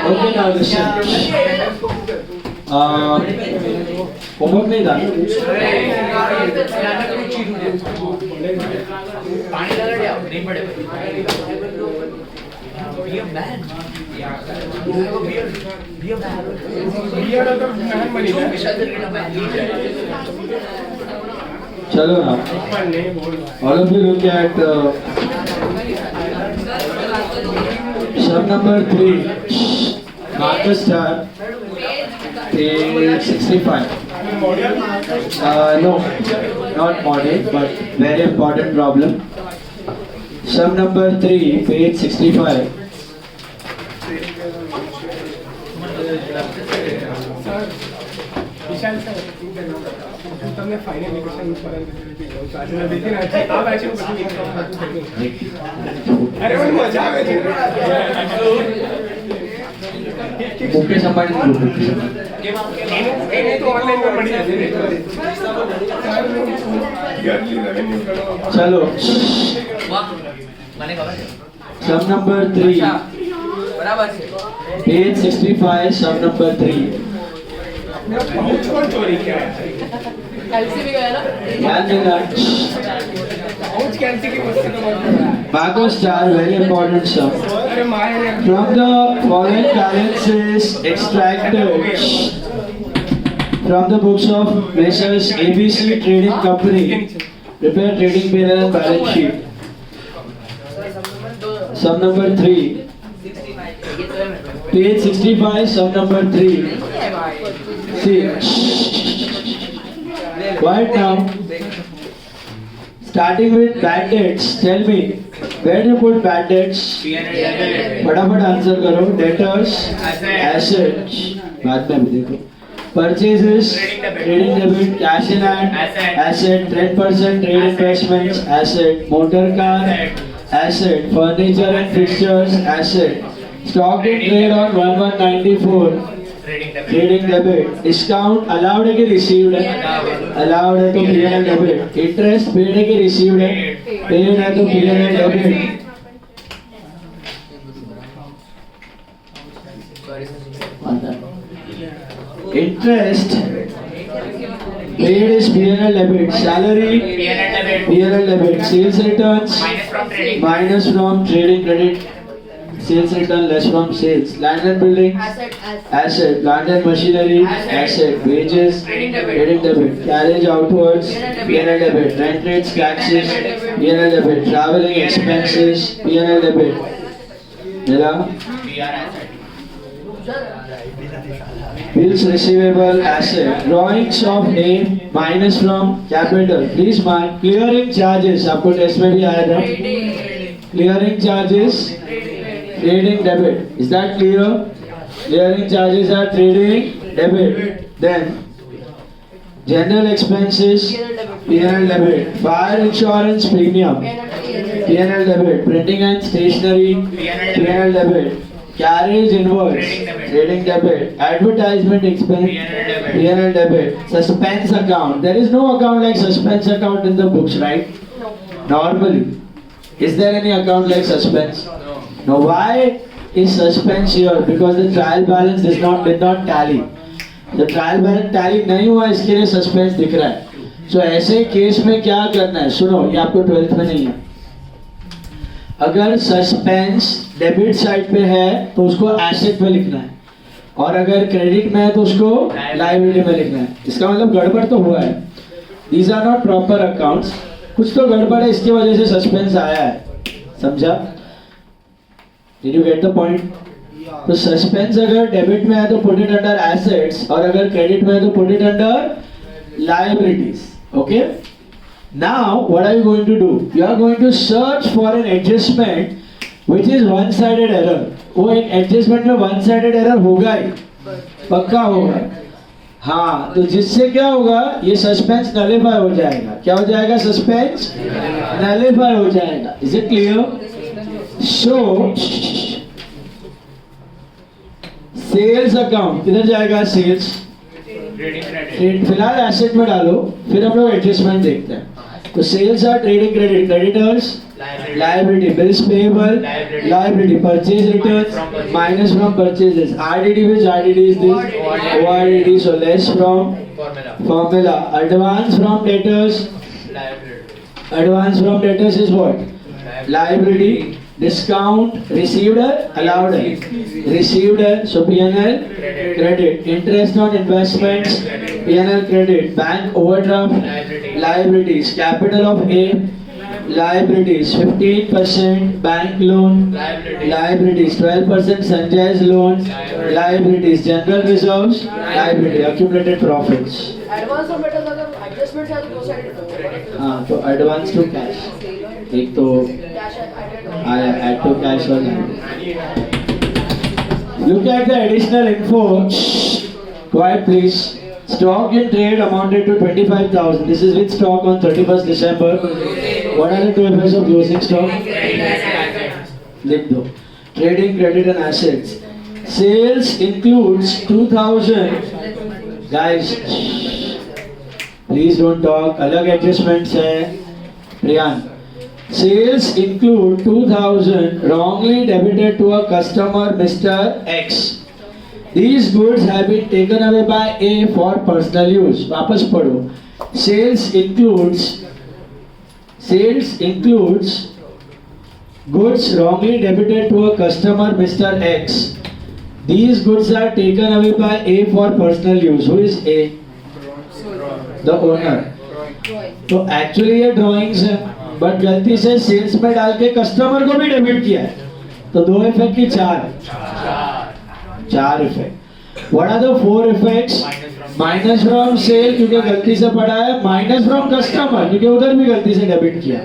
Okay, now listen. Homework नहीं था? चलो ना. All of you look at sub number 3. Mark a star. Page 65. No, not model, but very important problem. Sum number 3, page 65. Vishal sir તમને final equation પર આજે દેખી ના આપ આચે અરે મને મજા આવે છે મુકેશ અંબાણી એને તો ઓનલાઈન પર મળી જશે ચલો વાહ મને ખબર છે sum number 3 બરાબર છે page 65 sum number 3 પાઉચ કોણ ચોરી किया एलसी भी गया ना ध्यान देना पाउच कैंसिल की वस्तु तो Mark a star, very important sum. अरे मारे ने From the following balances extracted from the books of Messrs. ABC Trading Company, prepare trading P&L and balance sheet. Sum number 3, page 65, sum number 3. See, quiet now. Starting with bad debts, tell me, where do you put bad debts? फटाफट answer करो. Debtors, assets, बाद में भी देखो. Purchases, trading debit, cash in hand, asset, 10% trade investments, asset, motor car, asset, furniture and fixtures, asset, stock in trade on 1194, trading debit, discount allowed है कि received है? Allowed है तो P&L debit, interest paid है कि received है? Paid है तो P&L debit. Interest paid is P&L debit, salary P&L debit, sales returns minus from trading credit, sales return less from sales, land and building asset, land and machinery asset, wages trading debit, carriage outwards P&L debit, rent rates, taxes P&L debit, traveling expenses P&L debit. Mila? Bills receivable asset, drawings of name minus from capital. Please mark clearing charges. आपको test में भी आया था. Clearing charges trading debit. Is that clear? Clearing charges are trading debit. Then general expenses P&L debit. Fire insurance premium P&L debit. Printing and stationery P&L debit. Carriage invoice trading debit. Advertisement expense P&L debit. Suspense account. There is no account like suspense account in the books, right? Normally. Is there any account like suspense? Now why is suspense here? Because the trial balance did not tally. The trial balance tally नहीं हुआ, इसके लिए suspense दिख रहा है. So ऐसे case में क्या करना है? सुनो, ये आपको 12th में नहीं है. अगर suspense डेबिट साइड पे है तो उसको एसेट में लिखना है, और अगर क्रेडिट में है तो उसको लायबिलिटी में लिखना है. इसका मतलब गड़बड़ तो हुआ है. These are not proper accounts. कुछ तो गड़बड़ है, इसकी वजह से सस्पेंस आया है. समझा? Did you get the point? तो सस्पेंस अगर डेबिट में है तो put it under assets, और अगर क्रेडिट में है तो put it under liabilities. Okay? Now what are you going to do? You are going to search for an adjustment which is one-sided error. वो एक adjustment में one-sided error होगा ही, पक्का होगा. हाँ, तो जिससे क्या होगा, ये सस्पेंस नलिफाई हो जाएगा. क्या हो जाएगा? सस्पेंस नलिफाई हो जाएगा. Is it clear? So sales account किधर जाएगा? सेल्स फिलहाल एसेट में डालो, फिर हम लोग एडजस्टमेंट देखते हैं. तो sales are trading credit, creditors liability, bills payable, liability, purchase returns minus from purchases. RDD, which RDD is this? ORDD, so less from formula. Advance from debtors, advance from debtors is what? Liability. Discount received or allowed? Received, so PNL credit. Interest on investments, PNL credit. Bank overdraft, liabilities. Capital of A, liabilities. 15% bank loan, liabilities. 12% Sanjay's loan, liabilities. General reserves, liability. Accumulated profits. Advance और बेटा अगर adjustment है तो दो side हाँ, तो advance to cash, एक तो कैश आया ऐड टू कैश और look at the additional info. Quiet please. Stock in trade amounted to 25,000. This is with stock on 31st December. What are the two effects of closing stock? लिख दो. Trading credit and assets. Sales includes 2,000. Guys, please don't talk. अलग adjustments है. Priyan. Sales include 2,000 wrongly debited to a customer Mr. X. These goods have been taken away by A for personal use. वापस पढ़ो. Sales includes goods wrongly debited to a customer Mr. X. These goods are taken away by A for personal use. Who is A? The owner. तो actually ये drawings है, but गलती से sales में डाल के कस्टमर को भी डेबिट किया है, तो दो इफेक्ट की चार effect. What are the four effects? Minus from sale क्योंकि गलती से पड़ा है, माइनस फ्रॉम कस्टमर क्योंकि उधर भी गलती से डेबिट किया,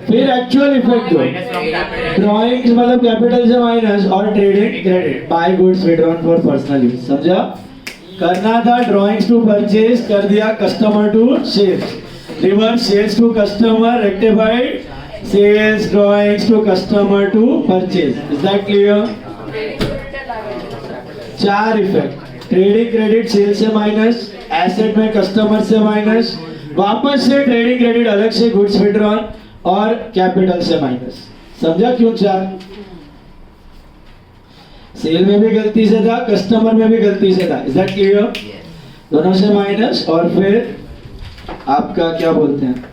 फिर एक्चुअल इफेक्ट दो. ड्राइंग्स मतलब कैपिटल से माइनस और trading credit. By goods withdrawn for personal use. समझा? करना था ड्राइंग्स टू परचेज, कर दिया customer to sales. Reverse sales to customer, rectified sales drawings to customer to purchase. Is that clear? चार effect. Trading credit sales से minus, asset में customer से minus, वापस से ट्रेडिंग क्रेडिट अलग से गुड्स विड्रॉन और कैपिटल से माइनस. समझा क्यों चार? सेल में भी गलती से था, कस्टमर में भी गलती से था. Is that clear? दोनों से माइनस और फिर आपका क्या बोलते हैं,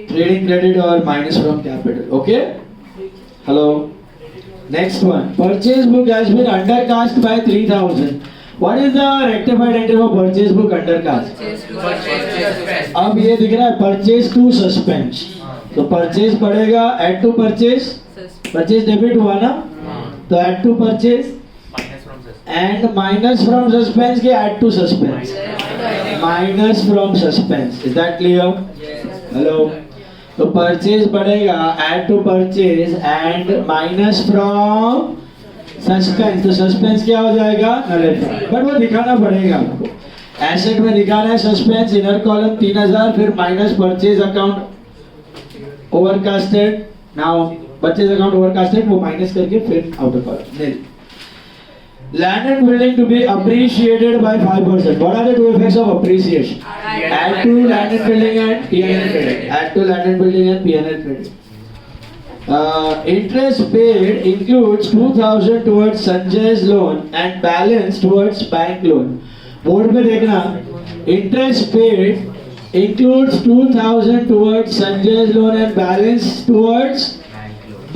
ट्रेडिंग क्रेडिट और minus from capital. Okay, hello. Next one. Purchase book has been undercast by 3,000. What is the rectified entry for purchase book undercast? अब ये दिख रहा है परचेज टू सस्पेंस, तो परचेज पड़ेगा add to purchase. Purchase debit हुआ ना, तो add to purchase and minus from suspense के add to suspense. Minus from suspense. Is that clear? Hello. तो परचेज पड़ेगा add to purchase and minus from suspense. तो suspense क्या हो जाएगा? नलिफाइड. बट वो दिखाना पड़ेगा आपको. एसेट में दिखाना है सस्पेंस, इनर कॉलम 3,000, फिर minus purchase account overcasted. Now purchase account overcasted वो माइनस करके फिर outer column. Land and building to be appreciated by 5%. What are the two effects of appreciation? Add to land and building and P&L credit. Add to land and building and P&L credit. Interest paid includes 2,000 towards Sanjay's loan and balance towards bank loan. Board पे देखना. Interest paid includes 2,000 towards Sanjay's loan and balance towards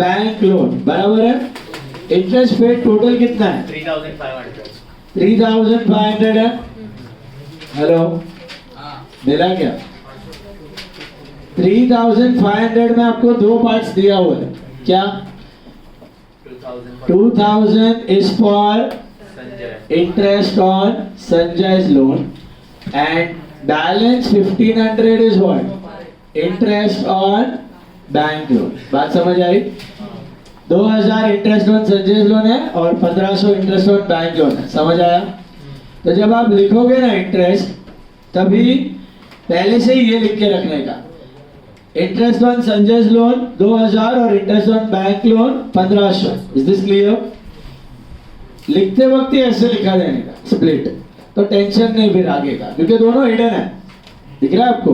bank loan. बराबर है? Interest paid total कितना है? 3,500 है. Hello, मिला क्या? 3,500 में आपको दो पार्ट्स दिया हुआ है. क्या? 2,000 is for interest on Sanjay's loan and balance 1,500 is what? Interest on bank loan. बात समझ आई? 2,000 इंटरेस्ट ऑन संजय's लोन है और 1,500 इंटरेस्ट ऑन बैंक लोन है. समझ आया? तो जब आप लिखोगे ना इंटरेस्ट, तभी पहले से ही ये लिख के रखने का. इंटरेस्ट ऑन संजय's लोन 2,000 और interest on bank loan 1,500. Is this clear? लिखते वक्त ही ऐसे लिखा देने का, स्प्लिट. तो टेंशन नहीं फिर आगे का, क्योंकि दोनों हिडन है. दिख रहा है आपको?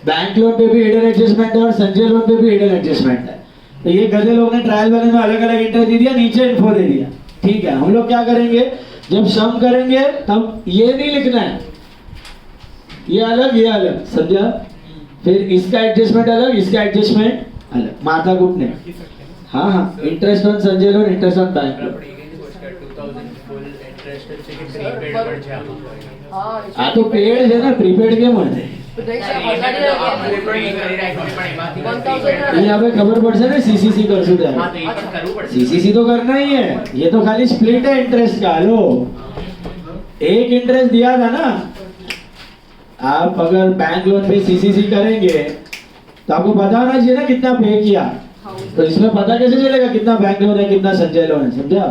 बैंक लोन पे भी हिडन एडजस्टमेंट है और संजय लोन पे भी हिडन एडजस्टमेंट है। तो ये गधे लोग ने ट्रायल बैलेंस में अलग अलग इंटरेस्ट दे दिया, नीचे इन्फो दे दिया। ठीक है, हम लोग क्या करेंगे, जब सम करेंगे तब ये नहीं लिखना है, ये अलग, समझा? फिर इसका एडजस्टमेंट अलग, इसका एडजस्टमेंट अलग, माथा कूटने। हाँ, interest on Sanjay loan, interest on bank loan. हाँ, तो पेड है ना, प्रीपेड के મળે यहाँ पे खबर પડશે ને सीसीसी કરશું ત્યારે। सीसीसी तो करना ही है, ये तो खाली स्प्लिट है इंटरेस्ट का। लो, एक इंटरेस्ट दिया था ना, आप अगर बैंक लोन पे सीसीसी करेंगे तो आपको पता होना चाहिए ना कितना पे किया। तो इसमें पता कैसे चलेगा कितना बैंक लोन है, कितना संजय लोन है, समझा?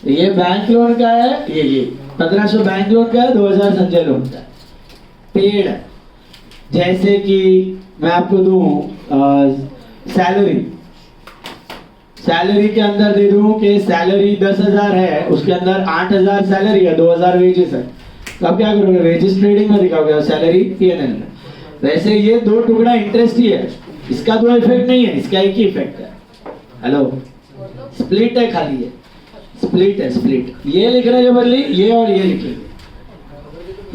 ये बैंक लोन का है, ये 1500 बैंक लोन का है, 2000 संजय लोन का है। पेड है, जैसे कि मैं आपको दूं सैलरी के अंदर दे दूं कि सैलरी 10,000 है, उसके अंदर 8,000 सैलरी है, 2,000 वेजेस है। तो आप क्या करोगे, वेजेस ट्रेडिंग में दिखाओगे, सैलरी पीएनएल में। वैसे ये दो टुकड़ा इंटरेस्ट ही है, इसका दो इफेक्ट नहीं है, इसका एक ही इफेक्ट है। हेलो, स्प्लिट है खाली, ये स्प्लिट है, स्प्लिट। ये लिखने के बदले ये और ये लिखेंगे,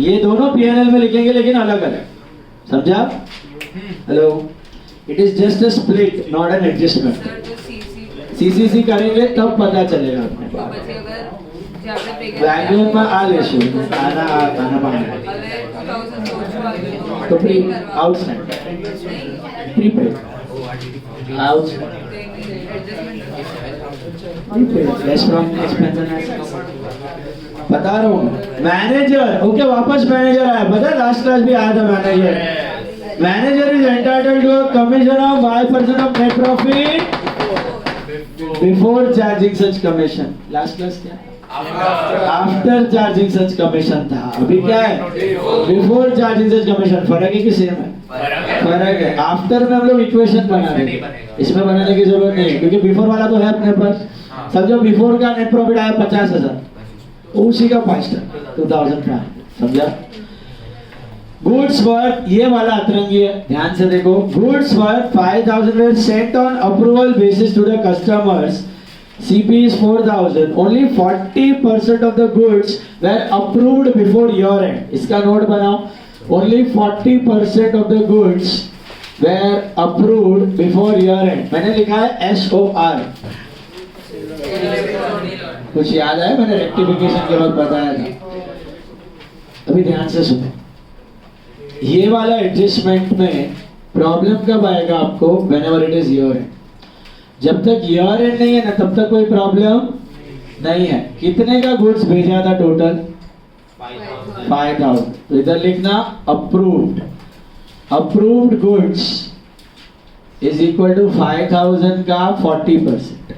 ये दोनों पीएनएल में लिखेंगे लेकिन अलग अलग, समझा? Hello, it is just a split, not an adjustment. CCC करेंगे तब पता चलेगा अपने पास। बैंक लोन में आ लेशो, आना पाना तो प्री आउटस्टैंडिंग, प्रीपेड बता रहा हूँ। मैनेजर, ओके, वापस मैनेजर आया, पता है लास्ट क्लास भी आया था manager. Manager is entitled to a commission of 5% of net profit before charging such commission. Last class क्या, आफ्टर चार्जिंग सच कमीशन था, अभी क्या है, बिफोर चार्जिंग सच कमीशन। फर्क है कि सेम है? फर्क है। आफ्टर में हम लोग इक्वेशन बना रहे हैं, इसमें बनाने की जरूरत नहीं है क्योंकि बिफोर वाला तो है अपने पास। समझो बिफोर का नेट प्रॉफिट आया 50,000, उसी का 2,500, समझा? गुड्स वर्थ, ये वाला अतरंगी है, ध्यान से देखो। Goods worth 5,000 were sent on approval basis to the customers. CP is 4,000. Only 40% of the goods were approved before year end. इसका नोट बनाओ। Only 40% of the goods were approved before year end. मैंने लिखा है SOR। कुछ याद आया? मैंने rectification के बाद बताया था। अभी ध्यान से सुनो, ये वाला एडजस्टमेंट में प्रॉब्लम कब आएगा आपको? Whenever it is year and. जब तक ईयर एंड नहीं है ना तब तक कोई प्रॉब्लम नहीं है। कितने का गुड्स भेजा था टोटल? 5,000। तो इधर लिखना approved, approved goods is equal to 5,000 का 40%,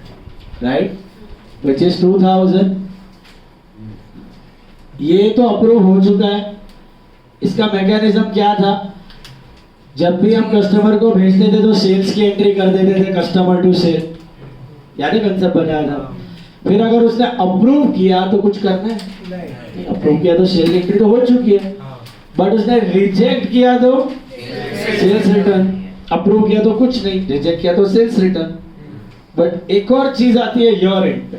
राइट, विच इज 2,000। ये तो अप्रूव हो चुका है। इसका मैकेनिज्म क्या था? जब भी हम कस्टमर को भेजते थे तो सेल्स की एंट्री कर देते थे, कस्टमर टू सेल, यानी कंसेप्ट बनाया था। फिर अगर उसने अप्रूव किया तो कुछ करना है, अप्रूव किया तो सेल एंट्री तो हो चुकी है, बट उसने रिजेक्ट किया तो सेल्स रिटर्न, अप्रूव किया तो कुछ नहीं, रिजेक्ट किया तो सेल्स रिटर्न। बट एक और चीज आती है ईयर एंड पे।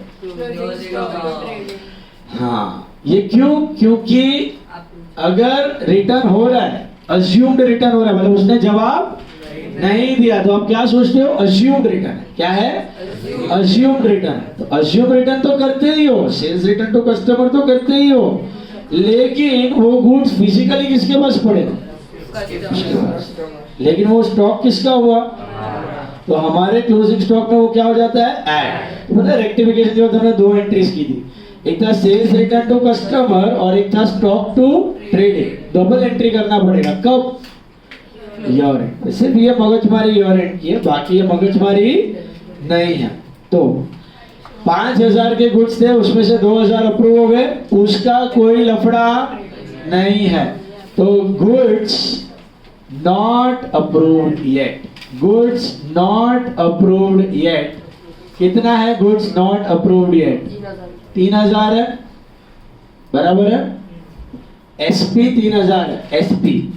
हाँ, ये क्यों? क्योंकि अगर रिटर्न हो रहा है, अज्यूम्ड रिटर्न हो रहा है, मतलब उसने जवाब नहीं दिया, तो आप क्या सोचते हो? अज्यूम्ड रिटर्न है। क्या है? Assumed return. तो अज्यूम्ड रिटर्न तो करते ही हो, सेल्स रिटर्न तो कस्टमर तो करते ही हो, लेकिन वो गुड्स फिजिकली किसके पास पड़े? लेकिन वो स्टॉक किसका हुआ? तो हमारे क्लोजिंग स्टॉक में वो क्या हो जाता है? ऐड। पता है रेक्टिफिकेशन के बाद हमने दो एंट्रीज की थी, एक था सेल्स रिटर्न टू कस्टमर और एक था stock to trading. Double entry करना पड़ेगा। कब? Year end. सिर्फ ये मगजमारी ईयर एंड की है, बाकी ये मगजमारी नहीं है। तो 5,000 के गुड्स थे, उसमें से 2,000 अप्रूव हो गए, उसका कोई लफड़ा नहीं है। तो goods not approved yet, goods not approved yet. कितना है गुड्स नॉट अप्रूव्ड येट? 3,000 है, बराबर है। एसपी 3,000 है, एसपी।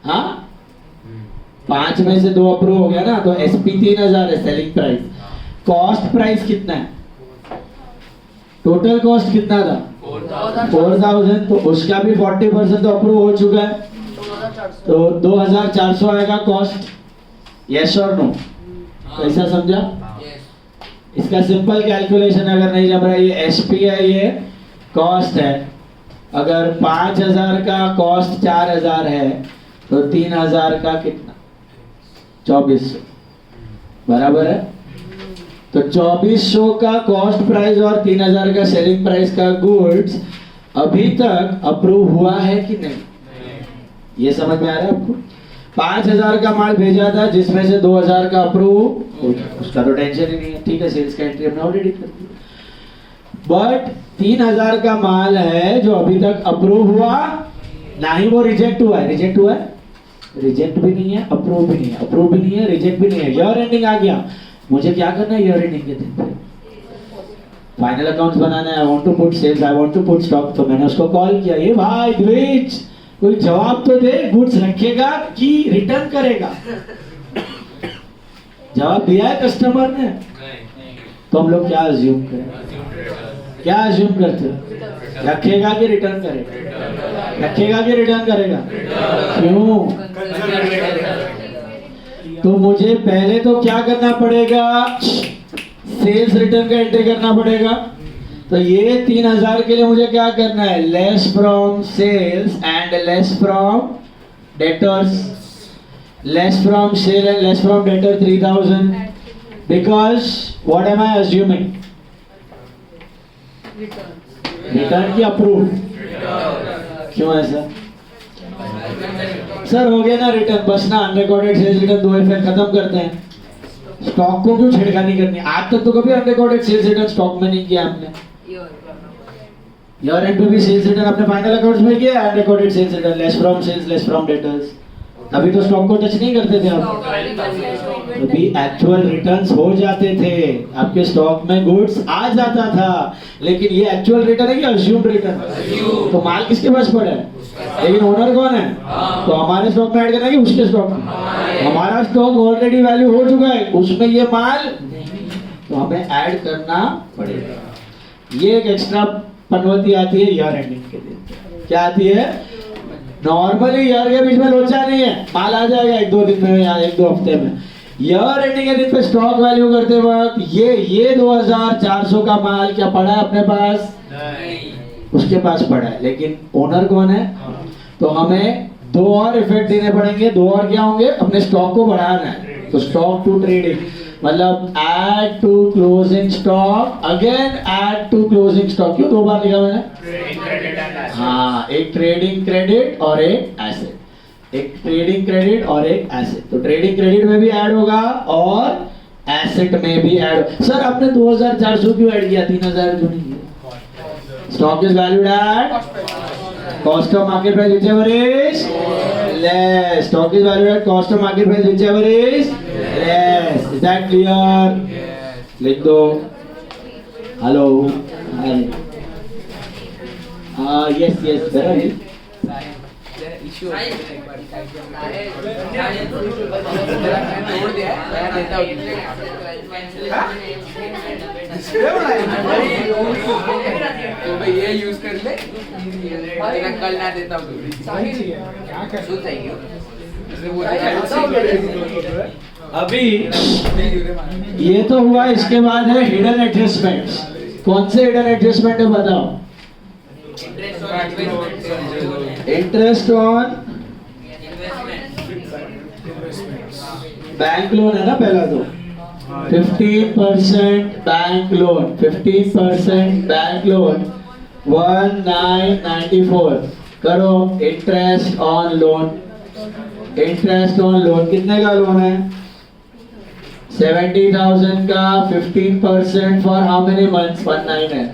हाँ, 5 में से 2 अप्रूव हो गया ना, तो SP 3000 है सेलिंग प्राइस। कॉस्ट प्राइस कितना है? टोटल कॉस्ट कितना था? 4000, तो उसका भी 40% तो अप्रूव हो चुका है, 2400 तो 2400 आएगा कॉस्ट। यस और नो? कैसा समझा? इसका सिंपल कैलकुलेशन अगर नहीं जम रहा है, ये SP है, ये कॉस्ट है। अगर 5000 का कॉस्ट 4000 है तो 3000 का कितना? 2400, बराबर है। तो 2400 का कॉस्ट प्राइस और 3000 का सेलिंग प्राइस का गुड्स अभी तक अप्रूव हुआ है कि नहीं? ये समझ में आ रहा है आपको? 5000 का माल भेजा था जिसमें से 2000 का अप्रूव हो गया, उसका तो टेंशन ही नहीं है, ठीक है, सेल्स का एंट्री हमने ऑलरेडी कर दी। बट 3000 का माल है जो अभी तक अप्रूव हुआ ना ही वो रिजेक्ट हुआ है। रिजेक्ट हुआ है? रिजेक्ट भी नहीं है, अप्रूव भी नहीं है, अप्रूव भी नहीं है, रिजेक्ट भी नहीं है। ईयर एंडिंग आ गया, मुझे क्या करना है ईयर एंडिंग के दिन पे? फाइनल अकाउंट्स बनाना है। I want to put sales, I want to put stock. तो मैंने उसको कॉल किया, ये भाई द्विज कोई जवाब तो दे, गुड्स रखेगा कि रिटर्न करेगा? जवाब दिया है कस्टमर ने, तो हम लोग क्या अज्यूम करें? क्या अज्यूम करते हो? रखेगा कि रिटर्न करेगा? रखेगा कि रिटर्न करेगा? क्यों? तो मुझे पहले तो क्या करना पड़ेगा? सेल्स रिटर्न का एंट्री करना पड़ेगा। तो ये 3000 के लिए मुझे क्या करना है? Less from sales and less from debtors. Less from sale and less from debtor 3000, because what am I assuming? Return की अप्रूव। क्यों ऐसा? सर हो गया ना रिटर्न, बस ना अनरिकॉर्डेड सेल्स रिटर्न 2 इफेक्ट खत्म करते हैं। स्टॉक को क्यों छेड़खानी करनी? आज तक तो कभी अनरिकॉर्डेड सेल्स रिटर्न स्टॉक में नहीं किया हमने। ईयर एंड पे भी सेल्स रिटर्न अपने फाइनल अकाउंट्स में किया, unrecorded sales return, less from sales, less from debtors. तभी तो स्टॉक को टच नहीं करते थे हम, अभी एक्चुअल रिटर्न्स हो जाते थे, आपके स्टॉक में गुड्स आ जाता था। लेकिन ये एक्चुअल रिटर्न है कि अज्यूम्ड रिटर्न? तो माल किसके पास पड़ा है? लेकिन ओनर कौन है? तो हमारे स्टॉक में ऐड करना है कि उसके स्टॉक में? हमारा स्टॉक ऑलरेडी वैल्यू हो चुका है, उसमें ये माल तो हमें ऐड करना पड़ेगा। ये एक एक्स्ट्रा पनवती आती है ईयर एंडिंग के दिन। क्या आती है? नॉर्मली ईयर के बीच में लोचा नहीं है, माल आ जाएगा 1-2 दिन में या 1-2 हफ्ते में। ईयर एंडिंग के दिन पे स्टॉक वैल्यू करते वक्त ये 2400 का माल क्या पड़ा है अपने पास? उसके पास पड़ा है, लेकिन ओनर कौन है? तो हमें 2 और इफेक्ट देने पड़ेंगे। 2 और क्या होंगे? अपने स्टॉक को बढ़ाना है, तो स्टॉक टू ट्रेडिंग, मतलब add to closing stock, again add to closing stock. क्यों 2 बार लिखा मैंने? हाँ, एक ट्रेडिंग क्रेडिट और एक एसेट, एक ट्रेडिंग क्रेडिट और एक एसेट। तो ट्रेडिंग क्रेडिट में भी ऐड होगा और एसेट में भी ऐड। सर आपने 2400 क्यों ऐड किया, 3000 क्यों नहीं किया? Stock is valued at cost of market price whichever is less. Stock is valued at cost of market price whichever is less. Is that clear? लिख दो। Hello. Hi. Yes, where are you? तो भाई ये use कर ले, तेरा कल ना देता हूँ। क्या कर So thank you. अभी ये तो हुआ, इसके बाद है हिडन एडजस्टमेंट्स। कौन से हिडन एडजस्टमेंट है बताओ? इंटरेस्ट ऑन बैंक लोन है ना पहला, तो 15% बैंक लोन, 15% बैंक लोन 1994 करो। Interest on loan, interest on loan कितने का लोन है? 70,000 का 15% फॉर हाउ मेनी मंथ्स? 19 है,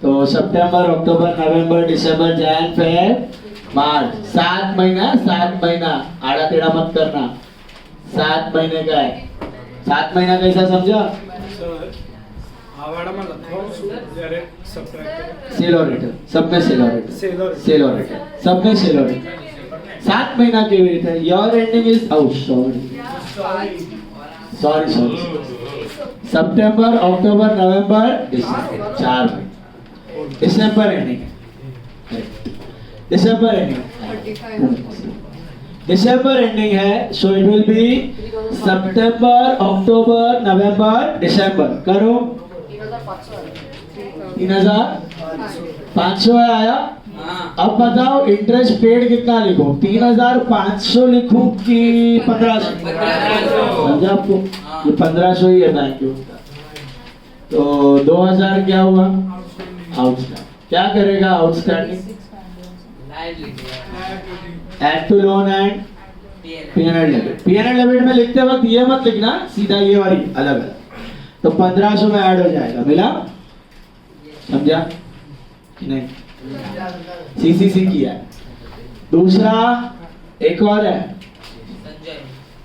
तो सितंबर, अक्टूबर, नवंबर, दिसंबर, जैन, फेब, मार्च, 7 महीना। 7 महीना आड़ा टेढ़ा मत करना, 7 महीने का है। 7 महीना कैसा समझा? सेल और रिटर्न, सब में सेल और रिटर्न, सेल और रिटर्न, सब में सेल और रिटर्न। 7 महीना के वेट है. योर एंडिंग इज सॉरी सितंबर, अक्टूबर, नवंबर, दिसंबर, 4 महीने. दिसंबर एंडिंग है. दिसंबर एंडिंग, दिसंबर एंडिंग है. सो इट विल बी सितंबर, अक्टूबर, नवंबर, दिसंबर. करो 3,500 आया. अब बताओ इंटरेस्ट पेड कितना लिखूं, 3,500 लिखूं कि 1,500? समझा आपको, ये 1,500 ही है बैंक लोन का. तो 2,000 क्या हुआ आउटस्टैंडिंग. क्या करेगा outstanding? Add to loan and P&L debit. P&L debit में लिखते वक्त ये मत लिखना, सीधा ये वाली अलग अलग. तो 1,500 में ऐड हो जाएगा. मिला? समझा कि नहीं? CCC किया. दूसरा एक और है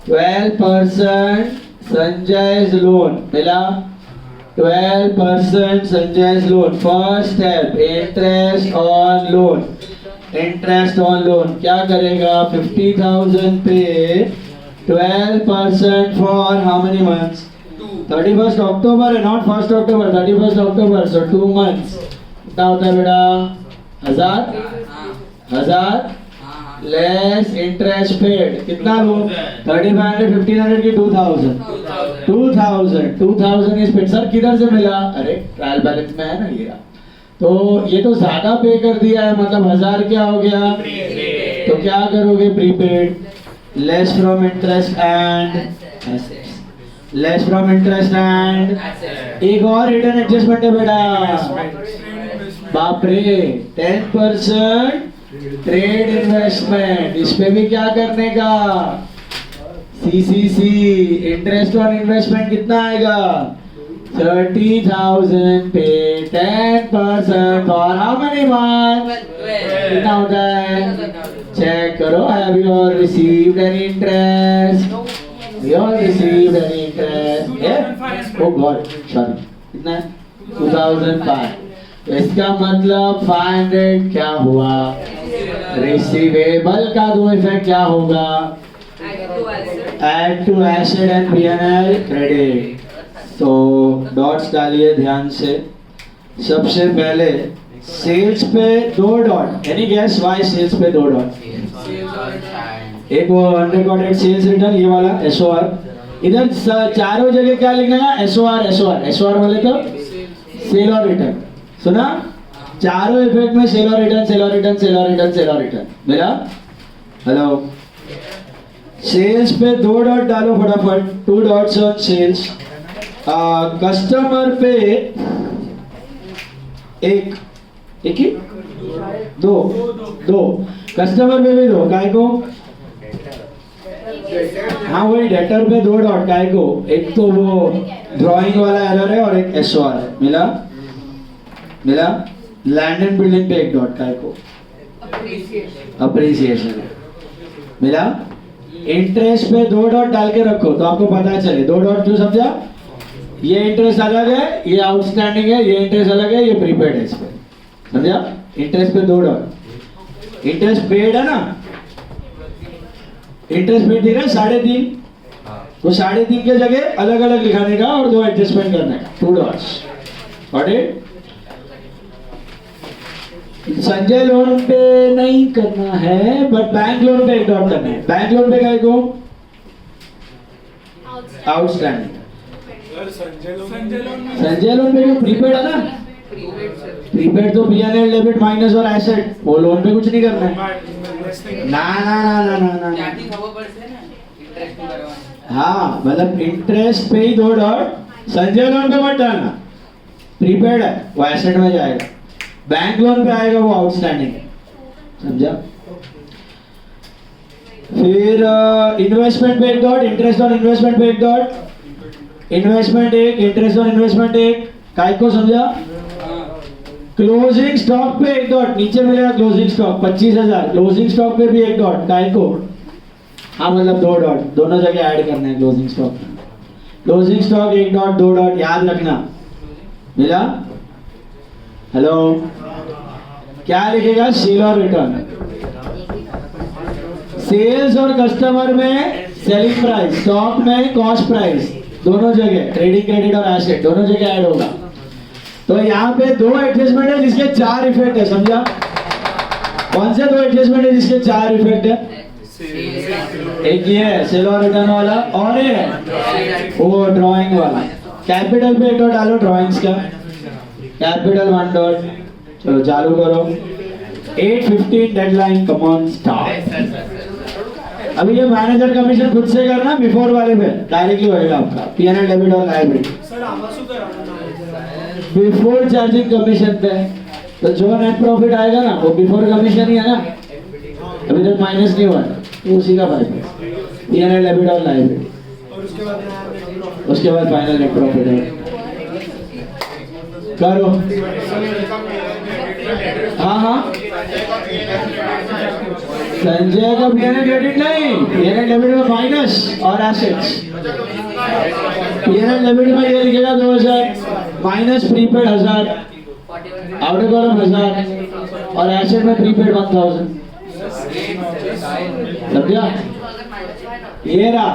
12% संजय's लोन. मिला? 12% Sanjay's loan. First step interest on loan. Interest on loan क्या करेगा? 50,000 पे 12% for how many months? 31st October है, not 1st October, 31st October. So 2 months. कितना होता है बेटा? 1,000 लेस इंटरेस्ट पेड. कितना लो? 3,500, 1,500 की 2,000. 2,000 इज पेड. सर किधर से मिला? अरे ट्रायल बैलेंस में है ना ये. तो ये तो ज्यादा पे कर दिया है, मतलब 1,000 क्या हो गया? तो क्या करोगे? Prepaid. Less from interest and assets. Less from interest and एक और हिडन एडजस्टमेंट है बेटा. बाप रे, 10% ट्रेड इन्वेस्टमेंट. इस पे भी क्या करने का? CCC इंटरेस्ट ऑन इन्वेस्टमेंट कितना आएगा? 30,000 पे 10% फॉर हाउ मेनी मंथ्स? कितना होता है? चेक करो. Have you all received any interest? We all received an interest. Yeah? Oh God, sorry. कितना है? 2,500. तो इसका मतलब 500 क्या हुआ? रिसीवेबल का दो इफेक्ट क्या होगा? Add to asset and P&L credit. तो डॉट्स डालिए ध्यान से. सबसे पहले सेल्स पे 2 dot. Any guess why sales पे 2 डॉट? एक वो अनरिकॉर्डेड सेल्स रिटर्न, ये वाला SOR. इधर चारों जगह क्या लिखना है? SOR वाले तो सेल और रिटर्न. सुना? चारों इफेक्ट में सेल और रिटर्न. मिला? हेलो. सेल्स पे 2 डॉट डालो फटाफट. 2 डॉट्स ऑन सेल्स. कस्टमर पे एक ही 2 कस्टमर पे भी 2. काय को? हाँ वही डेटर पे 2 डॉट. काय को? एक तो वो ड्राइंग वाला एरर है और एक SOR है. मिला? लैंड एंड बिल्डिंग पे 1 डॉट. काय को? अप्रिसिएशन है. मिला? इंटरेस्ट पे 2 डॉट डाल के रखो तो आपको पता चले. 2 डॉट क्यों समझा? ये इंटरेस्ट अलग है, ये आउटस्टैंडिंग है. ये इंटरेस्ट अलग है, ये प्रीपेड है. इस पे समझा? इंटरेस्ट पे 2 डॉट. इंटरेस्ट पेड है ना? इंटरेस्ट पेड दिख रहा है 3.5. तो 3.5 के जगह अलग अलग लिखाने का और 2 एडजस्टमेंट करने का. 2 dots. Got it? Sanjay loan पे नहीं करना है बट बैंक लोन पे 1 डॉट करना है. बैंक लोन पे काय को? आउटस्टैंडिंग. संजय लोन पे जो प्रीपेड है ना, प्रीपेड तो P&L डेबिट माइनस और एसेट. वो लोन पे कुछ नहीं करना है. ना. हाँ मतलब इंटरेस्ट पे ही 2 डॉट. संजय लोन पे मत डालना. प्रीपेड है वो एसेट में जाएगा. बैंक लोन पे आएगा वो आउटस्टैंडिंग है. समझा? फिर इन्वेस्टमेंट पे 1 डॉट. इंटरेस्ट ऑन इन्वेस्टमेंट पे 1 dot. Investment 1, interest on investment 1. काय को? समझा? क्लोजिंग स्टॉक पे 1 डॉट. नीचे मिलेगा क्लोजिंग स्टॉक 25,000. क्लोजिंग स्टॉक पे भी 1 डॉट. काय को? हाँ मतलब 2 डॉट. दोनों जगह ऐड करना है closing stock. Closing stock 1 dot 2 dot याद रखना. मिला? हेलो. क्या लिखेगा? सेल और रिटर्न. सेल्स और कस्टमर में सेलिंग प्राइस, स्टॉक में कॉस्ट प्राइस, दोनों जगह ट्रेडिंग क्रेडिट और एसेट दोनों जगह ऐड होगा। तो यहाँ पे दो एडजस्टमेंट है जिसके चार इफेक्ट है, समझा? कौन से दो एडजस्टमेंट है जिसके चार इफेक्ट है? एक ये है सेल और रिटर्न वाला, और ये है वो ड्राइंग वाला। कैपिटल पे एक डॉट डालो ड्राइंग्स का, कैपिटल 1 डॉट। चलो चालू करो। 8:15 डेडलाइन, कम ऑन स्टार्ट। अभी ये मैनेजर कमीशन खुद से करना, बिफोर वाले पे डायरेक्टली होएगा आपका पीएनएल डेबिट और लायबिलिटी। बिफोर चार्जिंग कमीशन पे तो जो नेट प्रॉफिट आएगा ना वो बिफोर कमीशन ही है ना, अभी तक माइनस नहीं हुआ तो उसी का फायदा है, पीएनएल डेबिट और लायबिलिटी। उसके बाद फाइनल नेट प्रॉफिट है। करो। हाँ संजय का पीएनएल क्रेडिट नहीं, पीएनएल डेबिट में माइनस और एसेट्स। पीएनएल डेबिट में ये लिखेगा 2000 माइनस प्रीपेड 1000, आउटर कॉलम 1000 और एसेट में प्रीपेड 1000। समझा? ये रहा,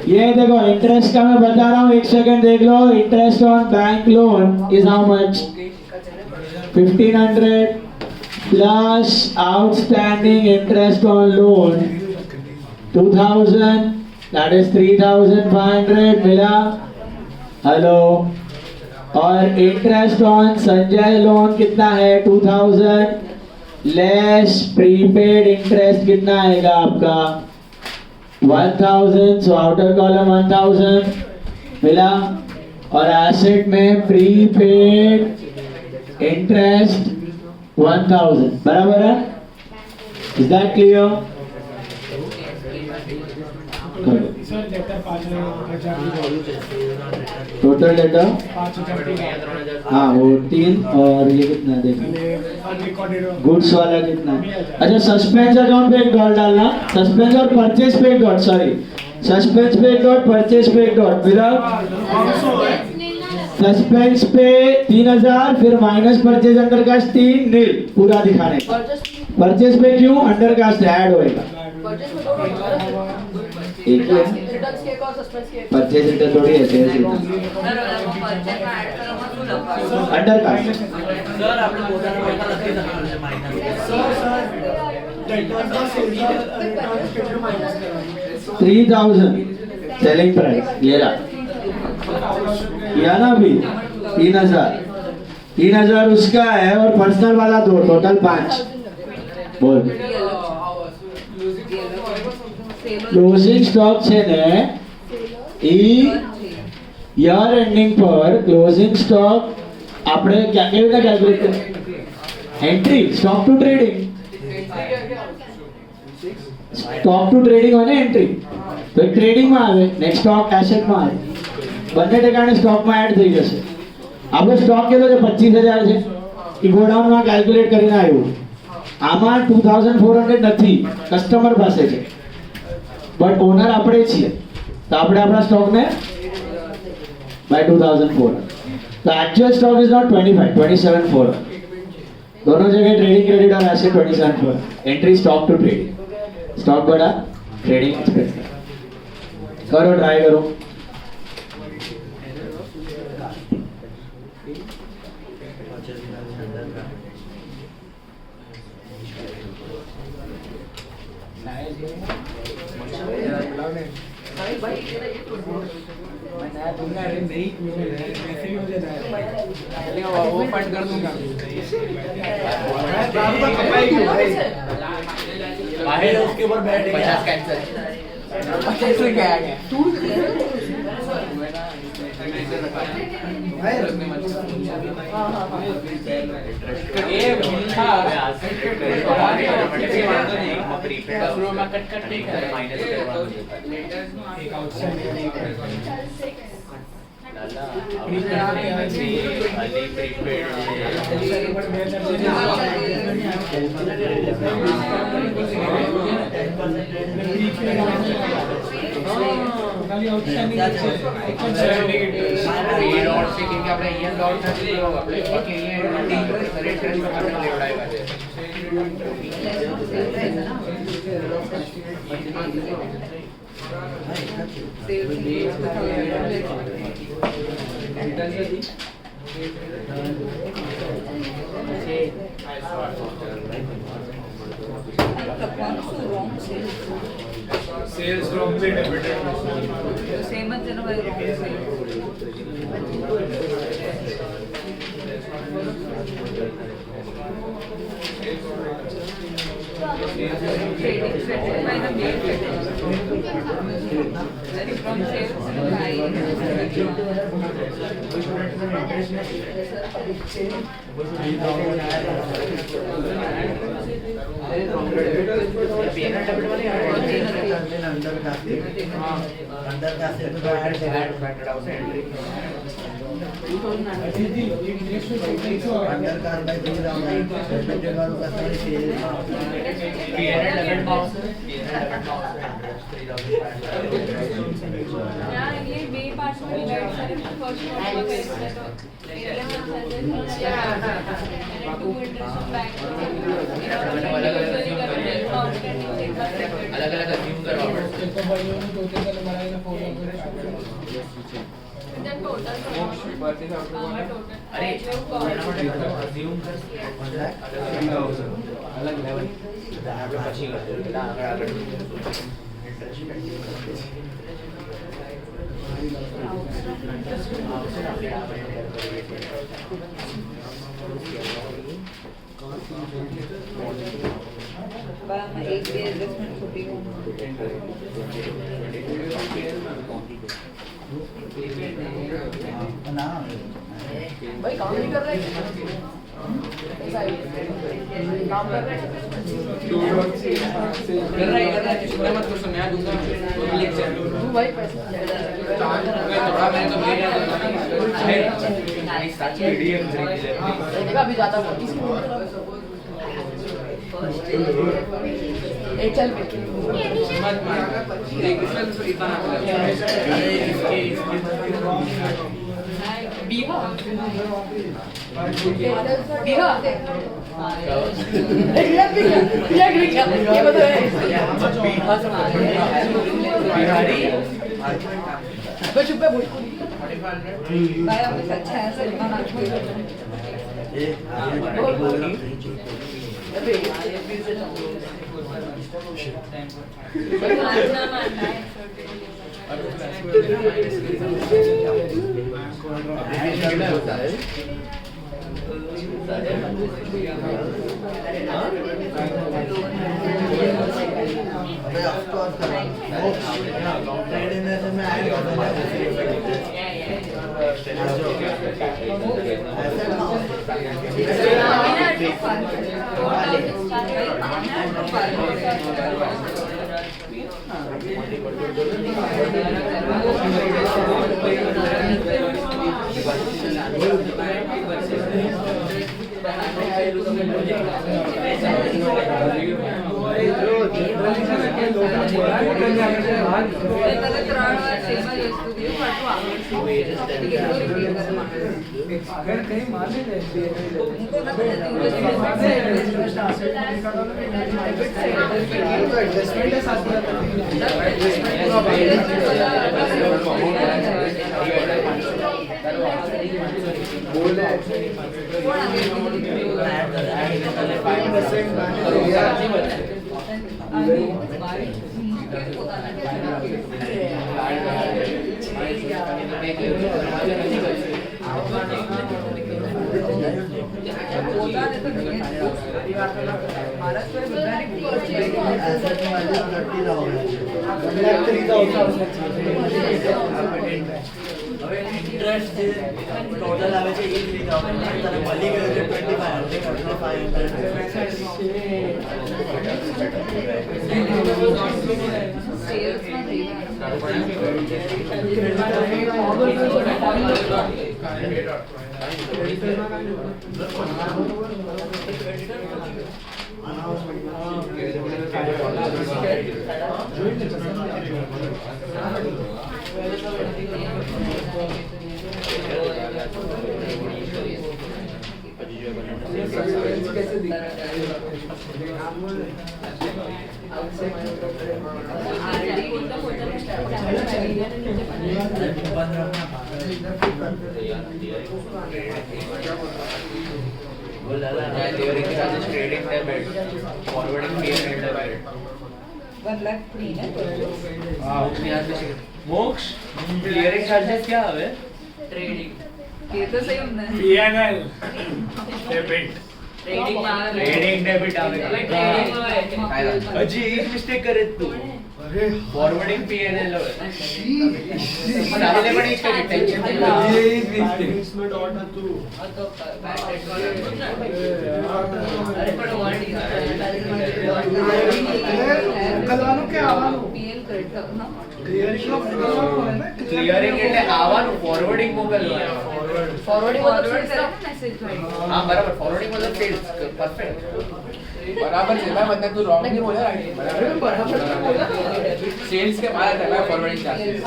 ये देखो इंटरेस्ट का मैं बता रहा हूँ, एक सेकंड देख लो। Interest on bank loan is how much? 1500 plus outstanding interest on loan 2000, that is 3500 मिला। हेलो, और इंटरेस्ट ऑन संजय लोन कितना है? 2000 लेस प्रीपेड इंटरेस्ट कितना आएगा आपका? 1000, सो आउटर कॉलम 1000 मिला। और एसेट में प्रीपेड इंटरेस्ट 1000, बराबर है? Is that clear? Total data 5,000। हाँ वो 3 और ये कितना देखो गुड्स वाला कितना? अच्छा सस्पेंस अकाउंट पे एक डॉट डालना, सस्पेंस और परचेज पे एक डॉट, सॉरी सस्पेंस पे एक डॉट, परचेज पे एक डॉट मिला। सस्पेंस पे 3000, फिर माइनस परचेज अंडर कास्ट 3 नील पूरा दिखाने। परचेज पे क्यों? अंडर कास्ट ऐड होएगा, एक ही है। परचेज रिटर्न थोड़ी है, sales return undercast. 3000 selling price ये रहा, किया ना अभी? 3000 उसका है और पर्सनल वाला 2, टोटल 5। बोल क्लोजिंग स्टॉक છે ને ઈ યર એન્ડિંગ પર ક્લોઝિંગ સ્ટોક આપણે કેવી રીતે કેલ્ક્યુલેટ કરીએ? Entry stock to trading, stock to trading હોય ને એન્ટ્રી, તો એક ટ્રેડિંગ માં આવે, નેક્સ્ટ સ્ટોક એસેટ માં આવે, બંને ઠેકાણે સ્ટોક માં એડ થઈ જશે। આપણો સ્ટોક કેટલો છે? 25000 છે, ઈ ગોડાઉન માં કેલ્ક્યુલેટ કરીને આવ્યું। આમાં 2400 નથી, કસ્ટમર પાસે છે, बट ओनर આપણે છીએ તો આપણે આપણા સ્ટોક ને બાય 2400, तो एक्चुअल स्टॉक इज नॉट 25, 27.4, दोनों जगह ट्रेडिंग क्रेडिट और asset 27.4। Entry stock to trading, stock बड़ा ट्रेडिंग एक्सपेंस। करो ट्राई करो। वो फंड कर दूंगा। उसके ऊपर बैठ 50 कैंसिल, 50 से क्या आ गया? खाली आउटस्टँडिंग Three dots છે કેમ કે આપણે અહીંયા dot નથી તો આપણે બાકી અહીંયા રેડ ટ્રેસ પર આપણે લેવડાવ્યા છે સેલ્સ ફ્રોમ ધ ડેબિટેડ સેમ જ એનો ભાઈ from sales to Yeah, ये बे पार्ट्स में डिवाइड करें फर्स्ट नोट में करें तो एरिया में चल टू इंटरेस्ट बैंक अलग अलग अज्यूम करवा पड़ता तो भाइयों ने टोटल का बनाया फोन then total अरे अज्यूम कर अलग लेवल આપણે પછી કરજો એટલે આગળ एक भी एडजस्टमेंट छोटी हो भाई काम नहीं कर रहे ऐसा ही काम कर रहे कर रहा है चिंता मत करो मैं दूंगा लेक्चर तू भाई पैसे मैं थोड़ा मैं तो मेरे स्टार्ट वीडियो देखा अभी जाता हूँ एक चल पे मत मार देख इसमें तो इतना ना अरे इसके बीहा बीहा ये बताओ चुप पे भोजपुरी भाई आपने अच्छा है सर बना मानना मानना है अगर कहीं मान ले इंटरेस्ट टोटल આવે છે 3000 તને મળી ગયો છે 2500 कैसे दिखा clearing charges trading debit forwarding fee and debit 1,03,000 है मोक्ष क्लियरिंग चार्जेस क्या हवे ट्रेडिंग ये तो सही होना है PNL डेबिट ट्रेडिंग में ट्रेडिंग डेबिट आवेगा अजी एक मिस्टेक करे तू फॉरवर्डिंग फी एंड साले बड़ी इसका टेंशन इसमें डॉट है तू पीएल क्रेडिट करना क्लियरिंग એટલે આવવાનું ફોરવર્ડિંગ મોકલવાનું फॉरवर्डिंग फॉरवर्ड करा मैसेज भाई હા બરાબર ફોરવર્ડિંग मतलब सेल्स परफेक्ट बराबर है मैं मतलब तू रॉन्ग नहीं बोला बराबर सेल्स के बाद है फॉरवर्डिंग चार्जेस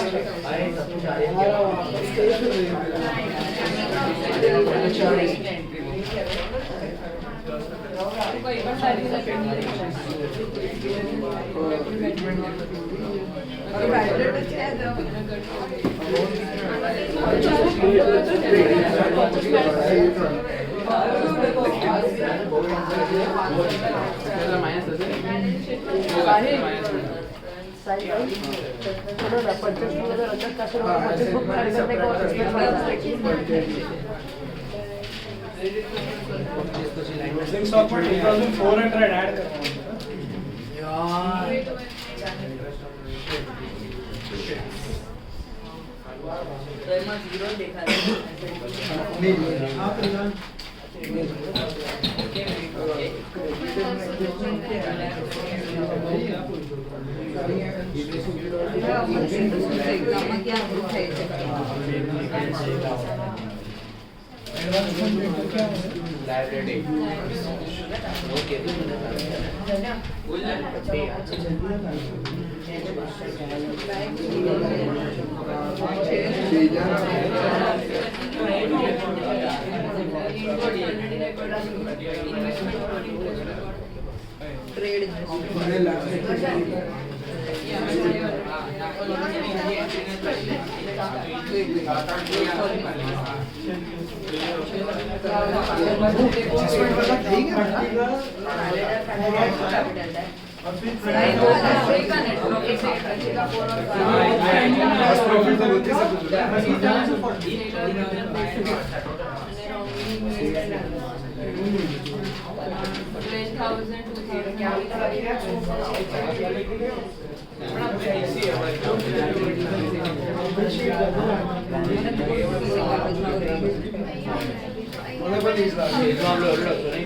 कोई पण सारी और बैटरी टच है स्टॉक में 2400 ऐड करना तो इसमें जीरो देखा एग्जाम में क्या ग्रुप है लाइब्रेरी ओके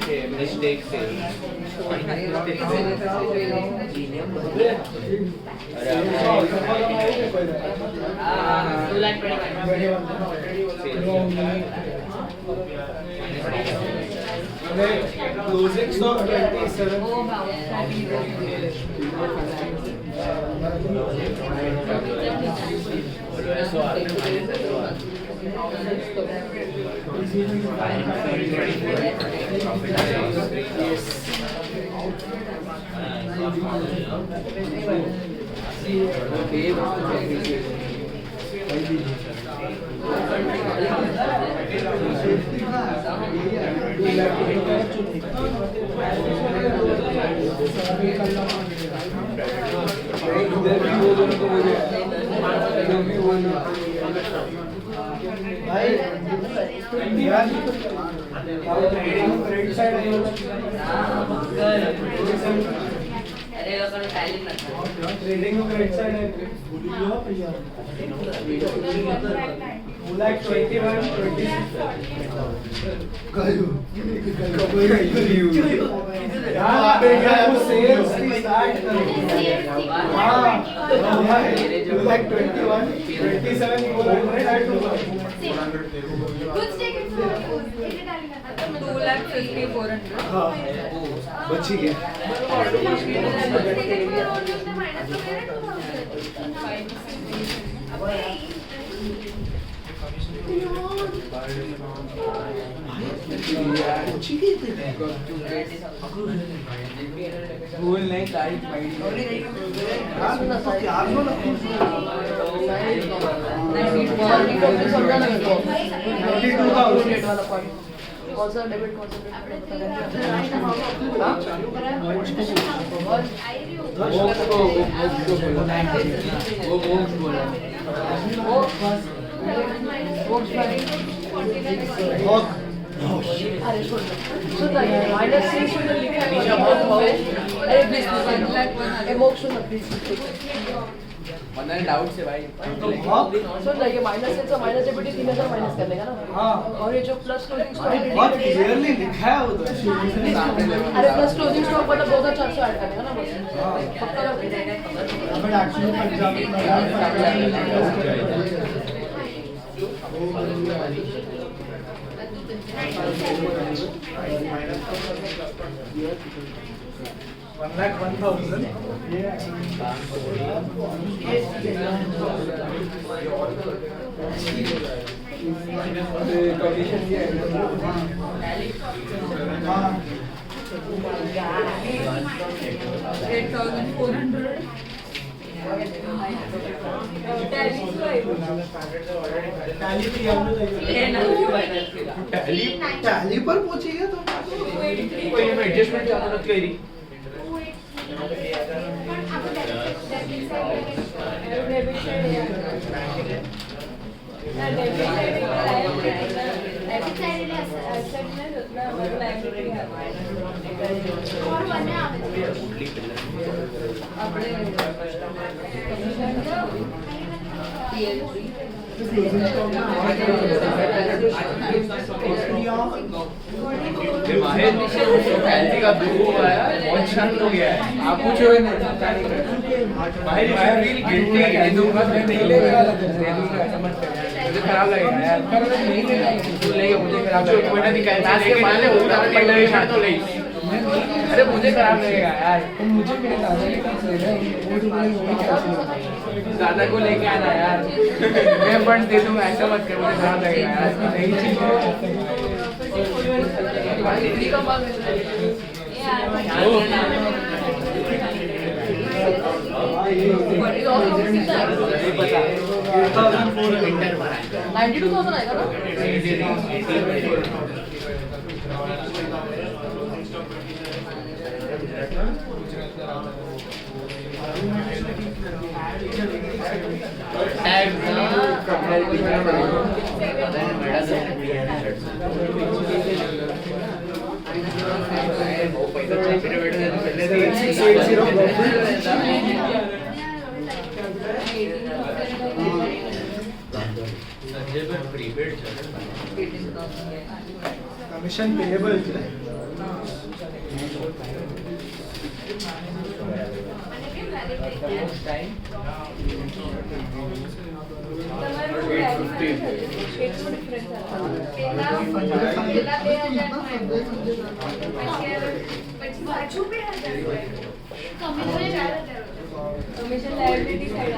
ट्रेड मिस्टेक से क्लोजिंग स्टॉक 27 अरे लोगों ने टैलेंट लगता ट्रेडिंग में क्रेडिट साइड है like 21 यार सेल्स की स्टार्ट like 21 27 बोला Which take it for use? Is it डालेगा? 2,54,000 हाँ बची गया Take it for own use, minus तो मेरा 2000. भूल नहीं तारीख कौन सा डेबिट कौन सा अरे सुन माइनस से सुन लिखा है अरे प्लीज मोक्ष सुन प्लीज वरना डाउट से भाई सुन ये माइनस से माइनस डेबिट 3000 माइनस करने का ना हाँ और ये जो प्लस क्लोजिंग बहुत क्लियरली लिखा है उधर अरे प्लस क्लोजिंग स्टॉक मतलब 2400 ऐड करने का ना बस पक्का बट एक्चुअली पंजाब कंडीशन ये है 8,400. टैली पर पहुंचेगा तो कोई एडजस्टमेंट चालू मत करी टैली का दो हुआ है बहुत शांत हो गया है आप पूछो भाई फील गिल्टी दे दूंगा नहीं लेगा दे दूंगा समझ मुझे खराब लगेगा यार नहीं लेगा तू लेगा मुझे खराब लगेगा कोई नहीं कहता है मान ले होता है पहले ही शांत हो ले अरे मुझे खराब लगेगा यार तो मुझे मेरे दादा के पास ले रहे हैं वो तो बोले वही कैसे दादा को लेके आना यार मैं फंड दे दूंगा ऐसा मत कर मुझे खराब लगेगा यार नहीं चाहिए पता 92,000 आएगा ना कमीशन पेएबल है कमीशन लायबिलिटी साइड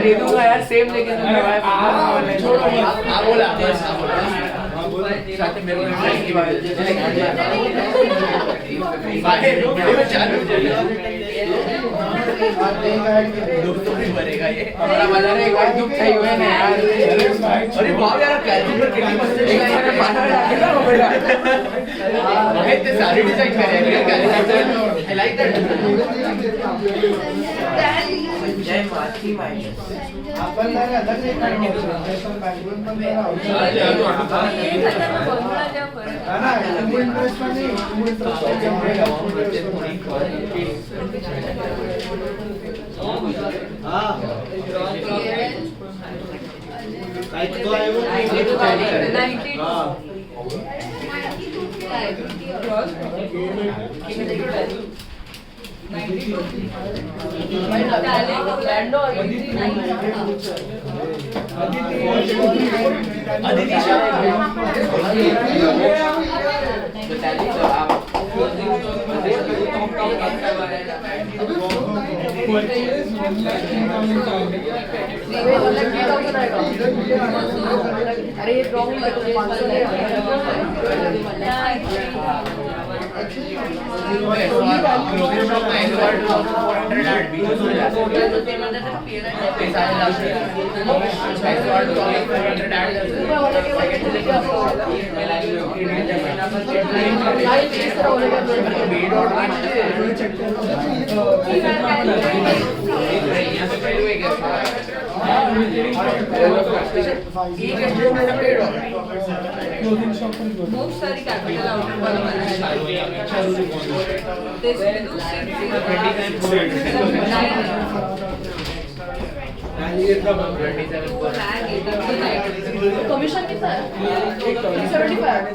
दे दूंगा यार सेम लेके बोला साथ मेरे को की बात दुख तो नहीं भरेगा ये हमारा बाजार है एक बार दुख चाहिए हुआ है ना यार अरे बाप यार कैलकुलेटर कितनी परसेंट है पाना लगा ना बेटा भाई ते सारी डिजाइन करेंगे कैलकुलेटर आई लाइक दैट जय माथी माई आपण नाही अलग नाही काढणार पण बँगलोर पण जरा हा ना इंटरेस्ट नाही इंटरेस्ट हा काय तो आहे वो 92. लैंडो अरे ये प्रॉब्लम है तो 500 बहुत सारी कैपिटल आउटर वाला बना है this will do 6 कमीशन कितना है 8,400 है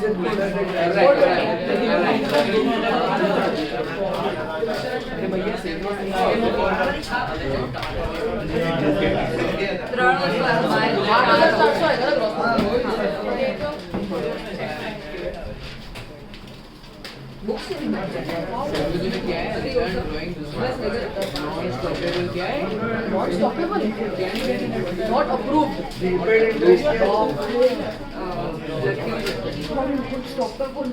books not stoppable not approved stoppable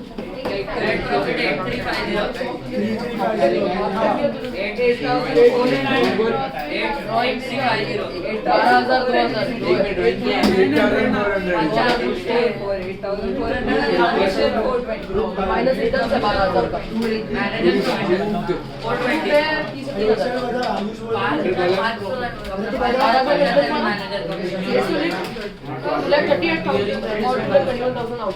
minus 8,000 से 12,000 का like 38,000 or 21,000 out.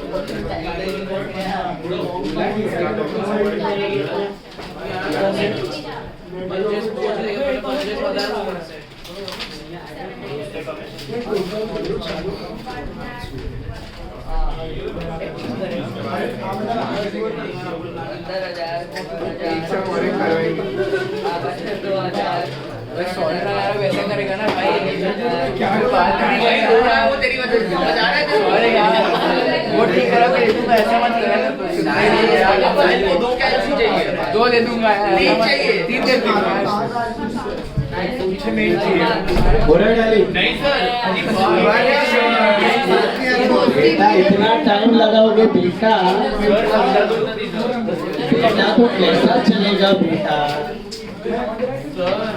वैसा करेगा ना भाई क्या बात है वो तेरी वजह से समझ आ रहा है अरे यार वो ठीक करो कि तू ऐसा मत कर वो दो कैसे चाहिए दो दे दूंगा यार तीन चाहिए तीन दे दूंगा नहीं चाहिए बोरा डाली नहीं सर बेटा इतना टाइम लगाओगे बेटा बेटा तो कैसा चलेगा बेटा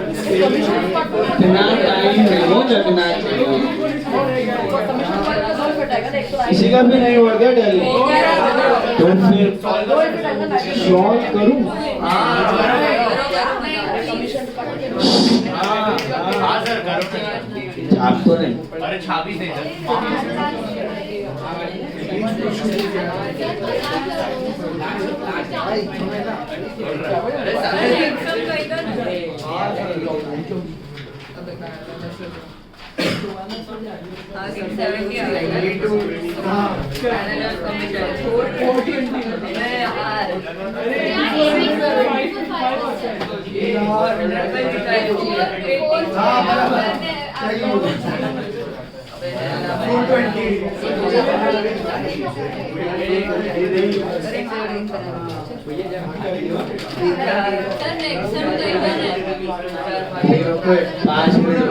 इतना टाइम नहीं लगना चाहिए किसी का भी नहीं हुआ क्या डाली तो फिर सॉल्व करूं हाँ सर करो छाप तो नहीं अरे छापी नहीं सर पाँच minute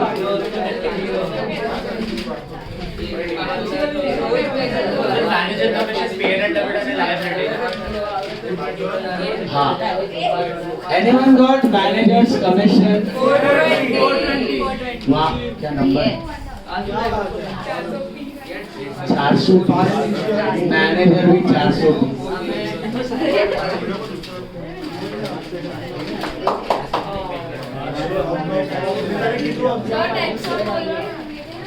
manager commission parent dividend liability हाँ anyone got managers commission 420 वाह क्या नंबर 420 मैनेजर भी 420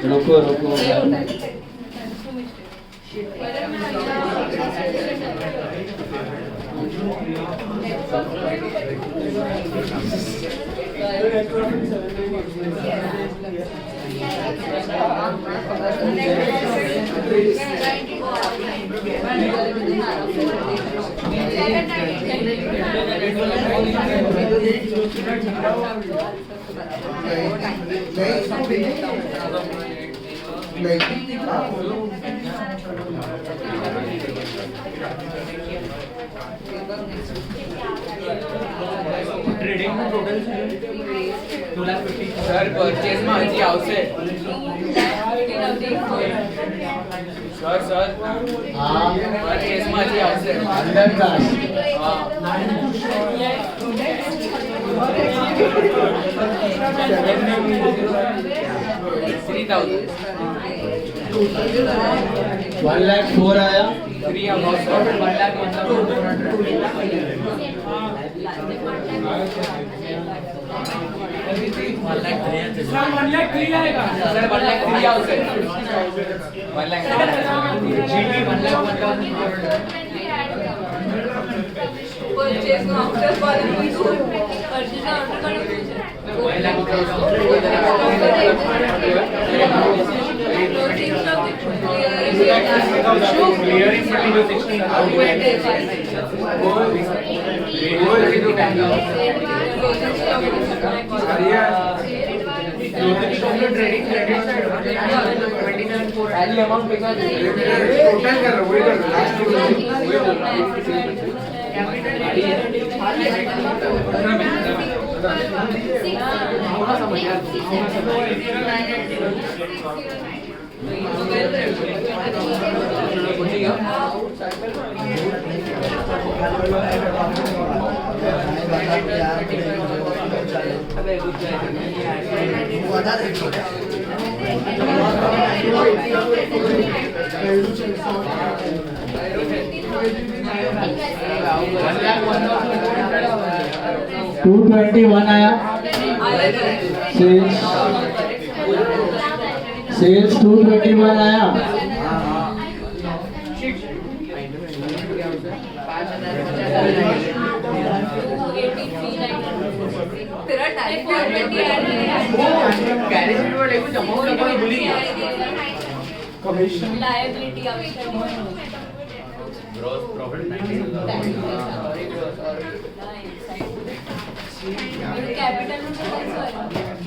रुको रुको ट्रेडिंग में टोटल 250 सर परचेज में हजी आवશે सर परचेज में हजी आवશે अंडर कास्ट $3,000 1,04,000 आया 3 अबाउट 1 लाख सर 1 लाख 3 आवશે 1 lakh GT 1 lakh 1 purchase after quality to purchase after quality 1 lakh clearing 221 आया सेल्स 221 आया तेरा टाइम कैरेज में वो लेको जमा होने को भूल गया कमीशन लायबिलिटी आवश्यक ग्रॉस प्रॉफिट 19 कैपिटल में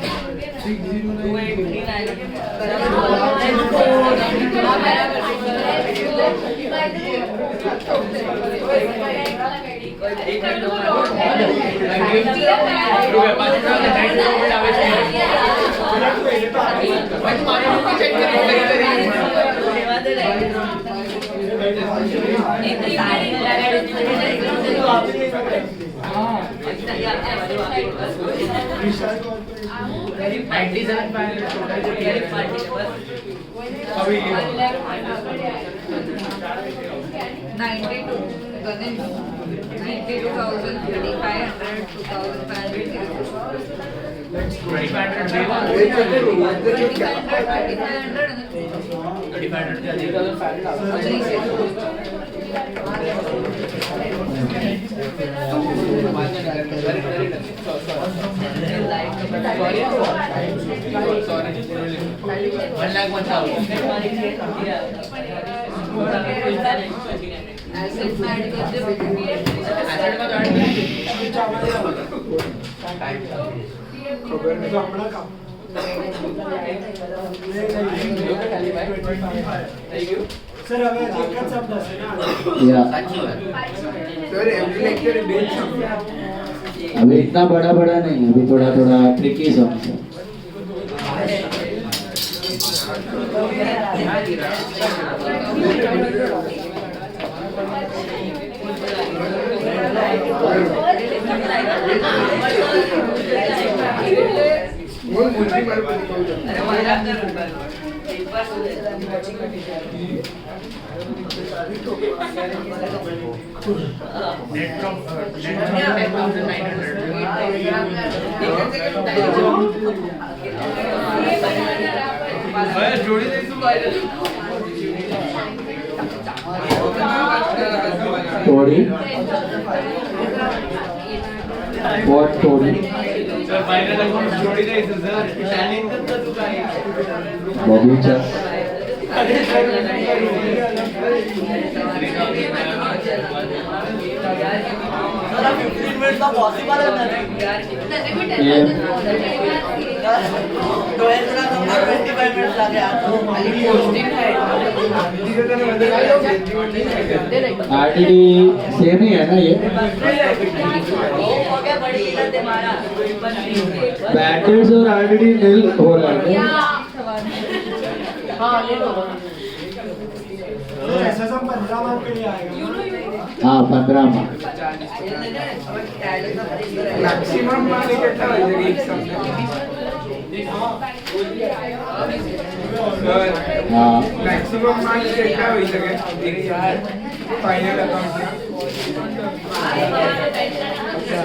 सर हमें दिक्कत सब दस है ना सर एवरी लेक्चर बेच अभी इतना बड़ा बड़ा नहीं है, अभी थोड़ा थोड़ा ट्रिकी सब जोड़ी दे तू बाहर थोड़ी what थोड़ी सर फाइनल अकाउंट जोड़ी दे सर टैलेंट करता तू काय बगीचा 15 मिनट का पॉसिबल है ना ये 12th का नंबर 25 मिनट लगे तो खाली पोस्टिंग है RTD सेम ही है ना ये हो गया बड़ी इधर तुम्हारा बैटर्स और RTD नील हो रहा है हां ले लो हाँ 15 मार्क मैक्सिमम मार्क कितना होइए एक हाँ मैक्सिमम मार्क कितना होइए यार फाइनल अकाउंट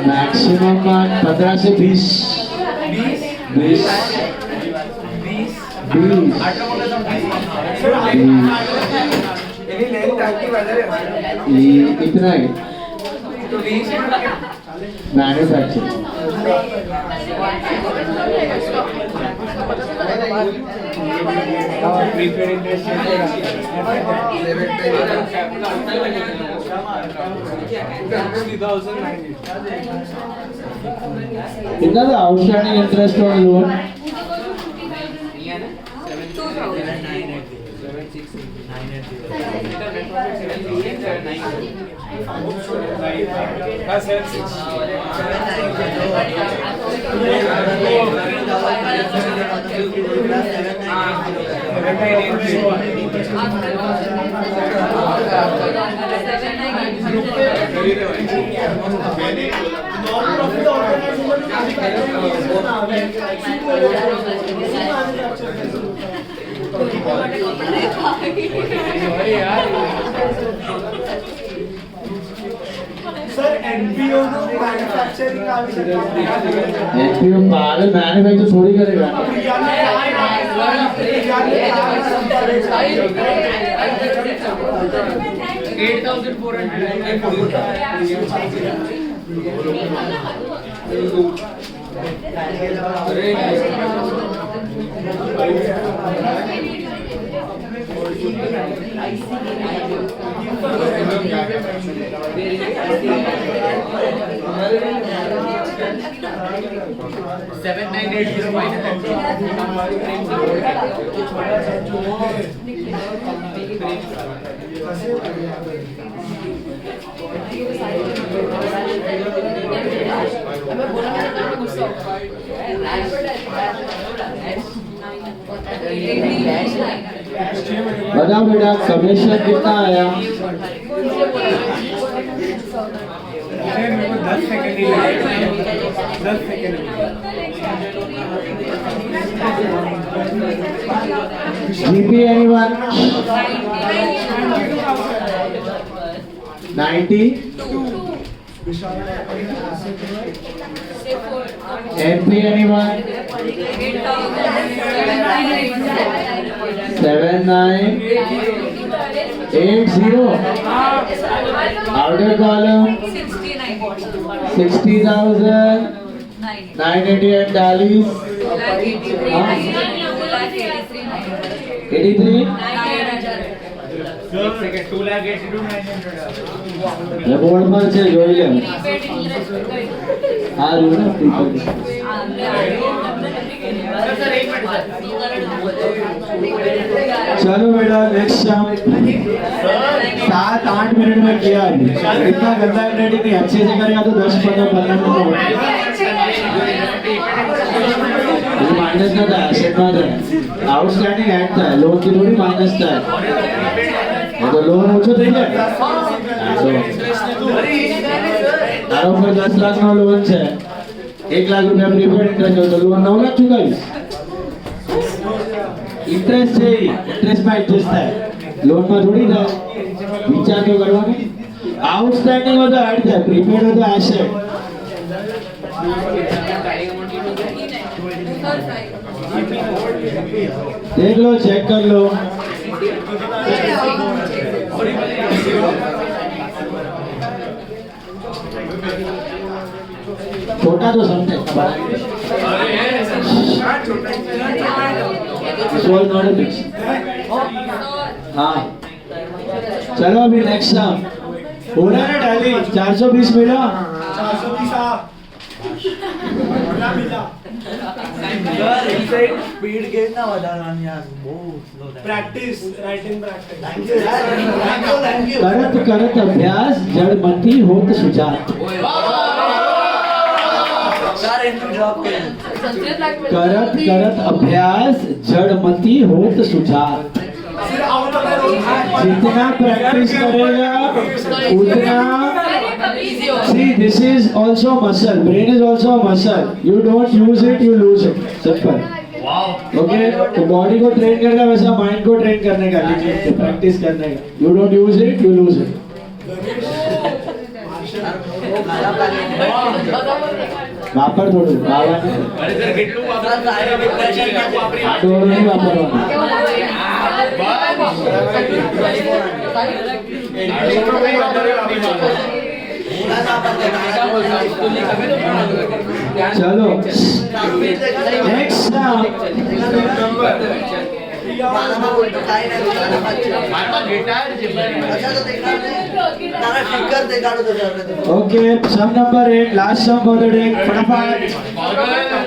मैक्सिमम मार्क 15 से 20 20 यानी लेंथ आपकी वजह इतना ही तो 20 मैन्युफैक्चरिंग प्रीपेड इंटरेस्ट कितना था outstanding interest on loan NPO manufacturing का एनपीओ पागल मैन्युफैक्चर थोड़ी करेगा बताओ बेटा कमीशन कितना आया मेरे को 10 सेकंड ही लगेगा 10 second GP anyone 90 MP anyone 7980 outer column 60,000 988 tallies 83 board पर છે જોઈ લે આ રહ્યું ને चलो बेटा नेक्स्ट शाम 7-8 मिनट में किया इतना गंदा हैंडराइटिंग नहीं अच्छे से करेगा तो 10-15 मिनट माइनस ना था एसेट ना था आउटस्टैंडिंग ऐड था लोन की थोड़ी माइनस था ये तो लोन ओछो થઈ જાય તારો પર 10 લાખ નો લોન છે 1 લાખ રૂપિયા પ્રીપેડ ઇન્ટરેસ્ટ હોય તો લોન 9 લાખ ચૂકવીશ इंटरेस्ट है इंटरेस्ट में इंटरेस्ट है लोन में थोड़ी था विचार क्यों करवाना आउटस्टैंडिंग हो तो ऐड है प्रीपेड हो तो एसेट देख लो चेक कर लो छोटा तो समझे हाँ चलो अभी नेक्स्ट शाम हो रहा है ना टैली 420 मिला स्पीड कितना વધારવાની યાર બહુ slow practice writing practice thank you करत करत अभ्यास जड़मती होत सुजात sir in drop Sanskrit language. करत करत अभ्यास जड़मती होत सुजात जितना प्रैक्टिस करेगा उतना Easy हो. see this is also muscle brain is also a muscle you don't use it you lose it simple okay तो बॉडी को ट्रेन करना वैसा माइंड को ट्रेन करने का प्रैक्टिस करने का you don't use it you lose it वापर थोडं बाबा थोडं नाही वापरवा चलो next now okay sum number 8 last sum for the day फटाफट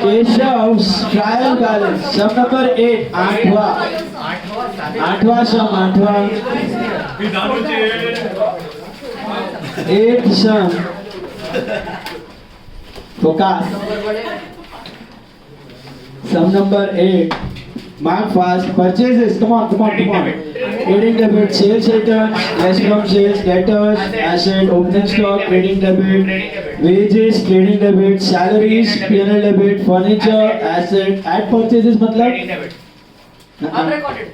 Keshav trial balance sum number 8 आठवां सम आठवां 8 sum focus sum number 8 mark fast purchases come on trading debit sales returns less from sales debtors asset opening stock trading debit wages trading debit salaries P&L debit furniture asset ad purchases मतलब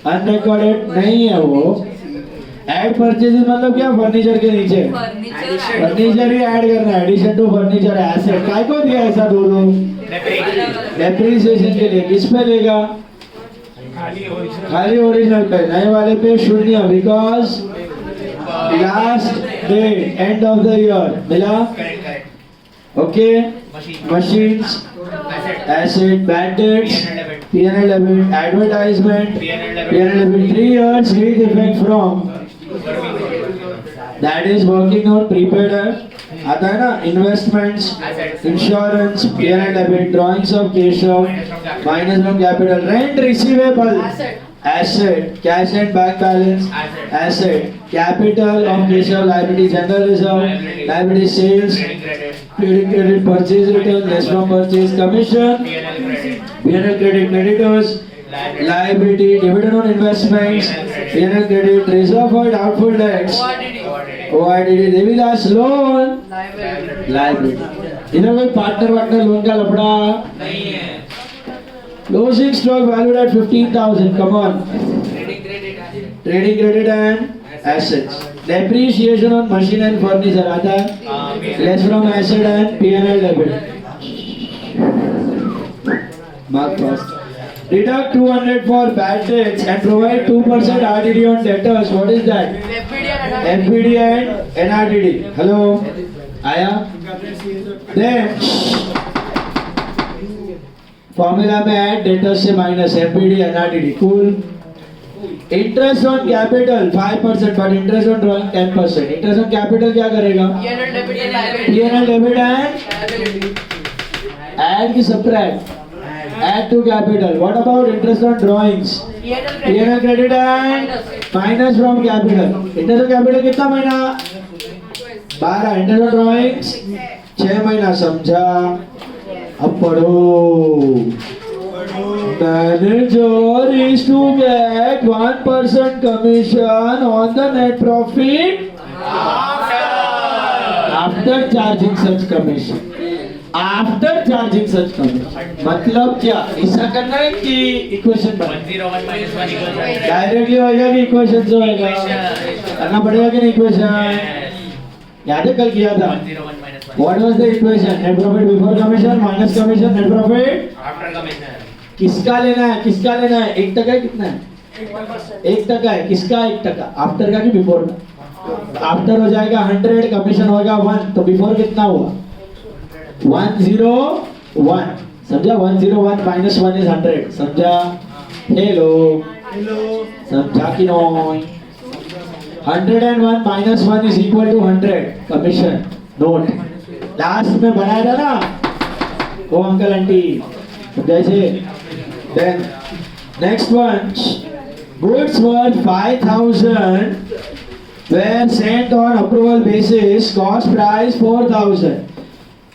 unrecorded नहीं है वो add purchases मतलब क्या furniture के नीचे furniture ही add करना है एडिशन टू फर्नीचर एसेट काय को दिया ऐसा दो डेप्रिसिएशन के लिए किस पे लेगा खाली ओरिजिनल पे नए वाले पे शून्य because last date end of the year मिला okay machines asset bad debts P&L debit advertisement P&L debit 3 years with effect from that is working on prepaid आता है ना investments insurance P&L debit drawings of Keshav minus from capital rent receivable asset cash and bank balance asset capital of Keshav liability general reserve liability sales trading credit purchase return less from purchase commission P&L credit creditors liability dividend on investments P&L credit reserve for doubtful debts OIDD Devidas loan liability इधर कोई partner loan का लफड़ा नहीं है closing stock valued at 15,000 come on trading credit and assets depreciation on machine and furniture आता है less from asset and P&L debit mark first deduct 200 for bad debts and provide 2% RTD on debtors what is that FBD and NRTD hello आया then formula में add debtors से minus FBD NRTD cool interest on capital 5% but interest on drawing 10% interest on capital क्या करेगा P&L debit and add की subtract add to capital what about interest on drawings P&L credit and minus from capital interest on capital कितना महीना 12 interest on drawings 6 महीना समझा अब पढ़ो manager is to get 1% commission on the net profit after charging such commission after charging such commission मतलब क्या ऐसा करना है कि इक्वेशन डायरेक्टली होएगा कि इक्वेशन से होएगा करना पड़ेगा कि नहीं इक्वेशन याद है कल किया था what was the equation net profit before commission minus commission net profit after commission किसका लेना है 1% कितना है 1% है किसका 1% आफ्टर का कि बिफोर का आफ्टर हो जाएगा 100 कमीशन होगा 1 तो बिफोर कितना हुआ 101 समझा 101 minus 1 is 100 समझा हेलो समझा कि नहीं 101 minus 1 is equal to 100. Commission. Note. Last में बनाया था ना वो अंकल आंटी जैसे. Then next one, goods worth 5,000 were sent on approval basis, cost price 4,000.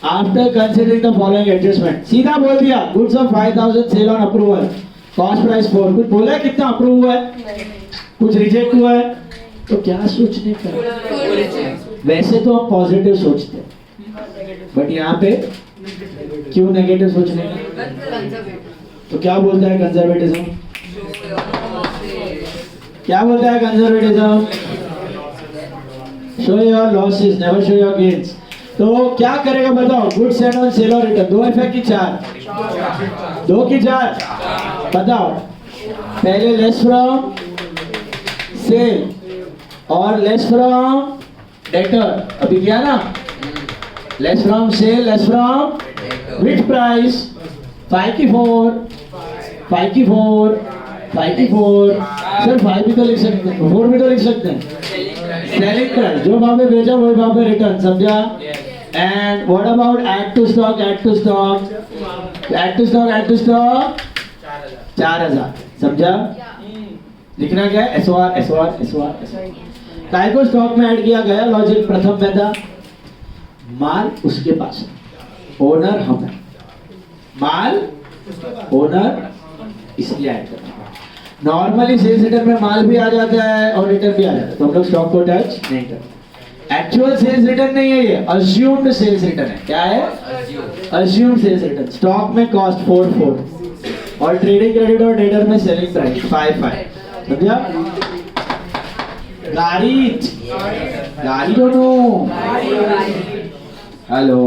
After considering the following adjustment, सीधा बोल दिया goods of 5,000 sale on approval, cost price 4. कुछ बोला है कितना अप्रूव हुआ है, कुछ रिजेक्ट हुआ है, तो क्या सोचने का. वैसे तो हम पॉजिटिव सोचते हैं, बट यहाँ पे क्यों नेगेटिव सोचने का. तो क्या बोलता है कंजर्वेटिज्म, क्या बोलता है conservatism. Show your losses, never show your gains. तो क्या करेगा बताओ. गुड सेंड ऑन सेल और रिटर्न. 2 इफेक्ट की 4, 2 की 4 बताओ. पहले लेस फ्रॉम सेल और लेस फ्रॉम डेटर. अभी किया ना, less from sale, less from with price. 5 की 4, 5 की 4, 5 की 4. सर 5 भी तो लिख सकते हैं, 4 भी तो लिख सकते हैं. सेलिंग प्राइस, जो भाव में बेचा वही भाव में रिटर्न. समझा. And what about add to stock, add to stock, add to stock, add to stock 4,000. समझा. लिखना क्या है, एसओआर, एसओआर, एसओआर, एसओआर. काय को स्टॉक में ऐड किया गया. लॉजिक प्रथम में था माल उसके पास, ओनर हम है, माल ओनर इसलिए ऐड करना. नॉर्मली सेल्स रिटर्न में माल भी आ जाता है और रिटर्न भी आ जाता है, तो हम लोग स्टॉक को टच नहीं करते. एक्चुअल सेल्स रिटर्न नहीं है ये, अज्यूम्ड सेल्स रिटर्न है. क्या है, अज्यूम्ड सेल्स रिटर्न. स्टॉक में कॉस्ट 4 और ट्रेडिंग क्रेडिट और डेटर में सेलिंग प्राइस 5. समझा. गाड़ी, गाड़ी दोनों. हेलो.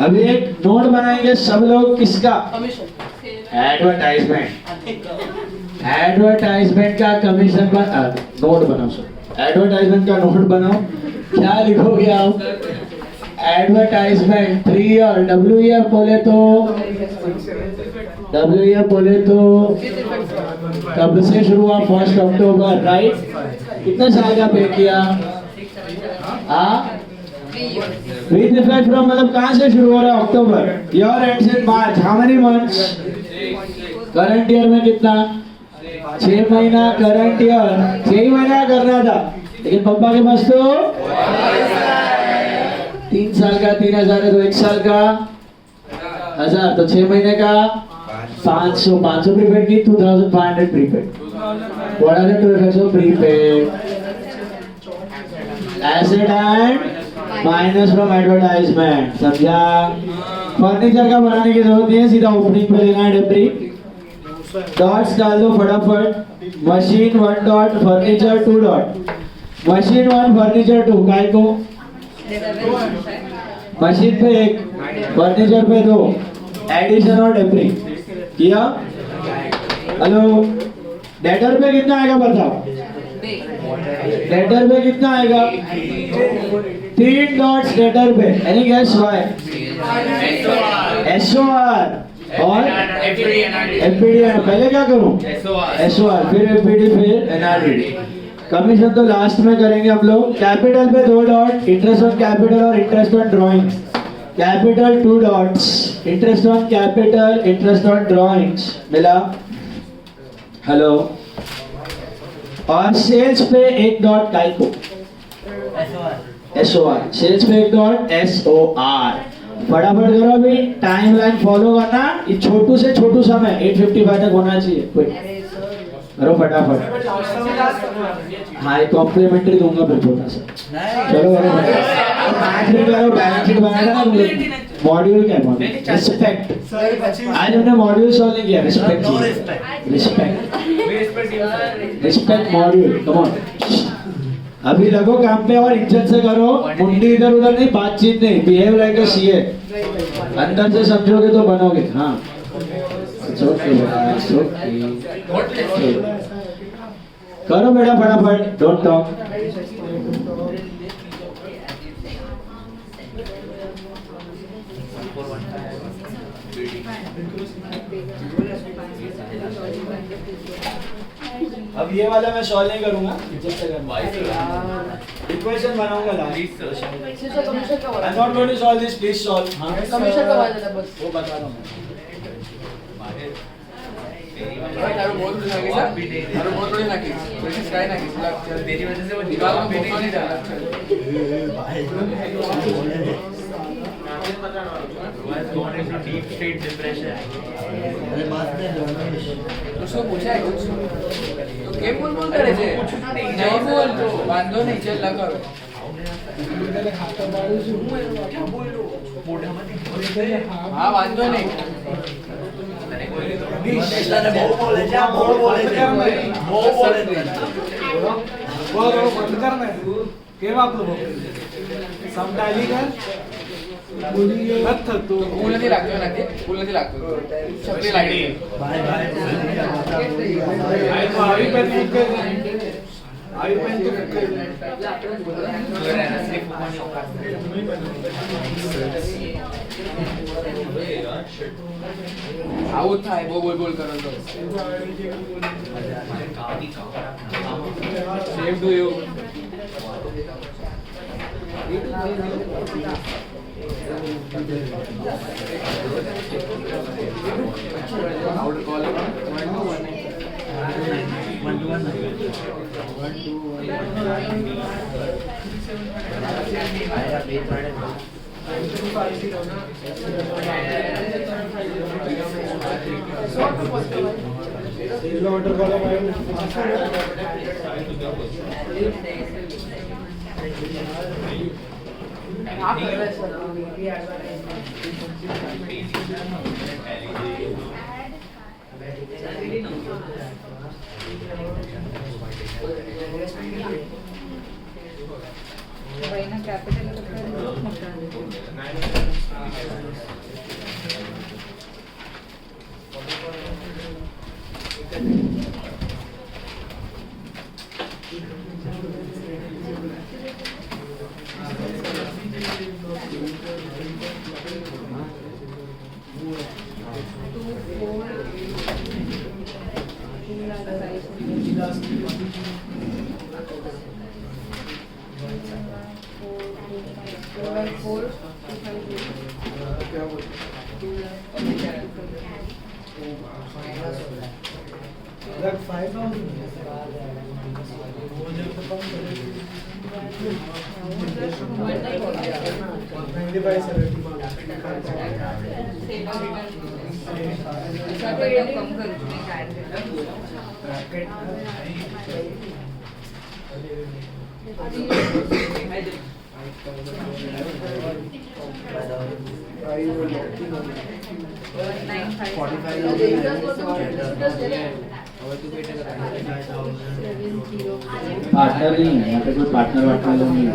अभी एक नोट बनाएंगे सब लोग. किसका, एडवर्टाइजमेंट. एडवर्टाइजमेंट का कमीशन पर नोट बनाओ. सर एडवर्टाइजमेंट का नोट बनाओ. क्या लिखोगे आप. Advertisement 3 year. WEF बोले तो कब से शुरू हुआ, 1 अक्टूबर. राइट. कितने साल का पे किया. विद इफेक्ट फ्रॉम मतलब कहाँ से शुरू हो रहा है, October. Year ends in March. How many months. Current year में कितना, 6 महीना. करंट ईयर 6 महीना करना था, लेकिन पापा के पास तो 3 साल का 3,000 है, तो 1 साल का 1,000, तो 6 महीने का 500 प्रीपेड की 2,500 prepaid. What are the two effects of prepaid? Asset and minus from advertisement. समझा. फर्नीचर का बनाने की जरूरत नहीं है, सीधा ओपनिंग पे लेना है. डेप्री डॉट्स डाल दो फटाफट. Machine 1 dot, furniture 2 dot. Machine 1, furniture 2. काय को मशीन पे 1, फर्नीचर पे 2. एडिशन और डेप्री किया. हेलो. डेटर पे कितना आएगा बताओ. डेटर पे कितना आएगा. 3 डॉट्स डेटर पे. Any guess why. एसओआर और एफपीडी. पहले क्या करूं, एसओआर, फिर एफपीडी, फिर एनआरडी. कमीशन तो लास्ट में करेंगे हम लोग. कैपिटल पे 2 डॉट, इंटरेस्ट ऑन कैपिटल और interest on drawings. Capital 2 dots, interest on capital, interest on drawings. मिला. हेलो. और सेल्स पे 1 डॉट. काय को एसओआर. सेल्स पे 1 डॉट एसओआर. फटाफट करो अभी. टाइमलाइन फॉलो करना. ये छोटू से छोटू समय 8:55 तक होना चाहिए. करो फटाफट. हाँ, एक कॉम्प्लीमेंट्री दूंगा फिर छोटा सा. चलो करो करो. बैलेंस शीट बनाया ना मॉड्यूल. क्या मॉड्यूल. रिस्पेक्ट. आज हमने मॉड्यूल सॉल्व नहीं किया. Respect, respect module. Come on. अभी लगो काम पे और इज्जत से करो. मुंडी इधर उधर नहीं, बातचीत नहीं. Behave like a CA. अंदर से समझोगे तो बनोगे. हाँ. करो बेटा फटाफट. Don't talk. अब ये वाला मैं सॉल्व नहीं करूंगा, जब तक इक्वेशन बनाऊंगा लास्ट। सिर्फ कमीशन का I am not going to solve this, please solve. हाँ कमीशन का वाला था बस। वो बता रहा हूँ मैं। तारू बहुत लगे सर, तारू बहुत बड़ी लगी, वैसे स्काई ना किसी तेरी वजह से वो दीवार में फोटो नहीं डाला। उसको पूछा है कुछ तो केम बोल करे थे, नहीं बोल तो बांधो नहीं, चल लगा हाँ बांधो नहीं फूल નથી રાખતો નથી ફૂલ નથી રાખતો છપરી લાગી આવું થાય બહુ બોલ બોલ કરો તો same to you outer call 1 to आप कर रहे सर పైన క్యాపిటల్ पार्टनर नहीं है यहाँ पे, कोई पार्टनर वार्टनर नहीं है।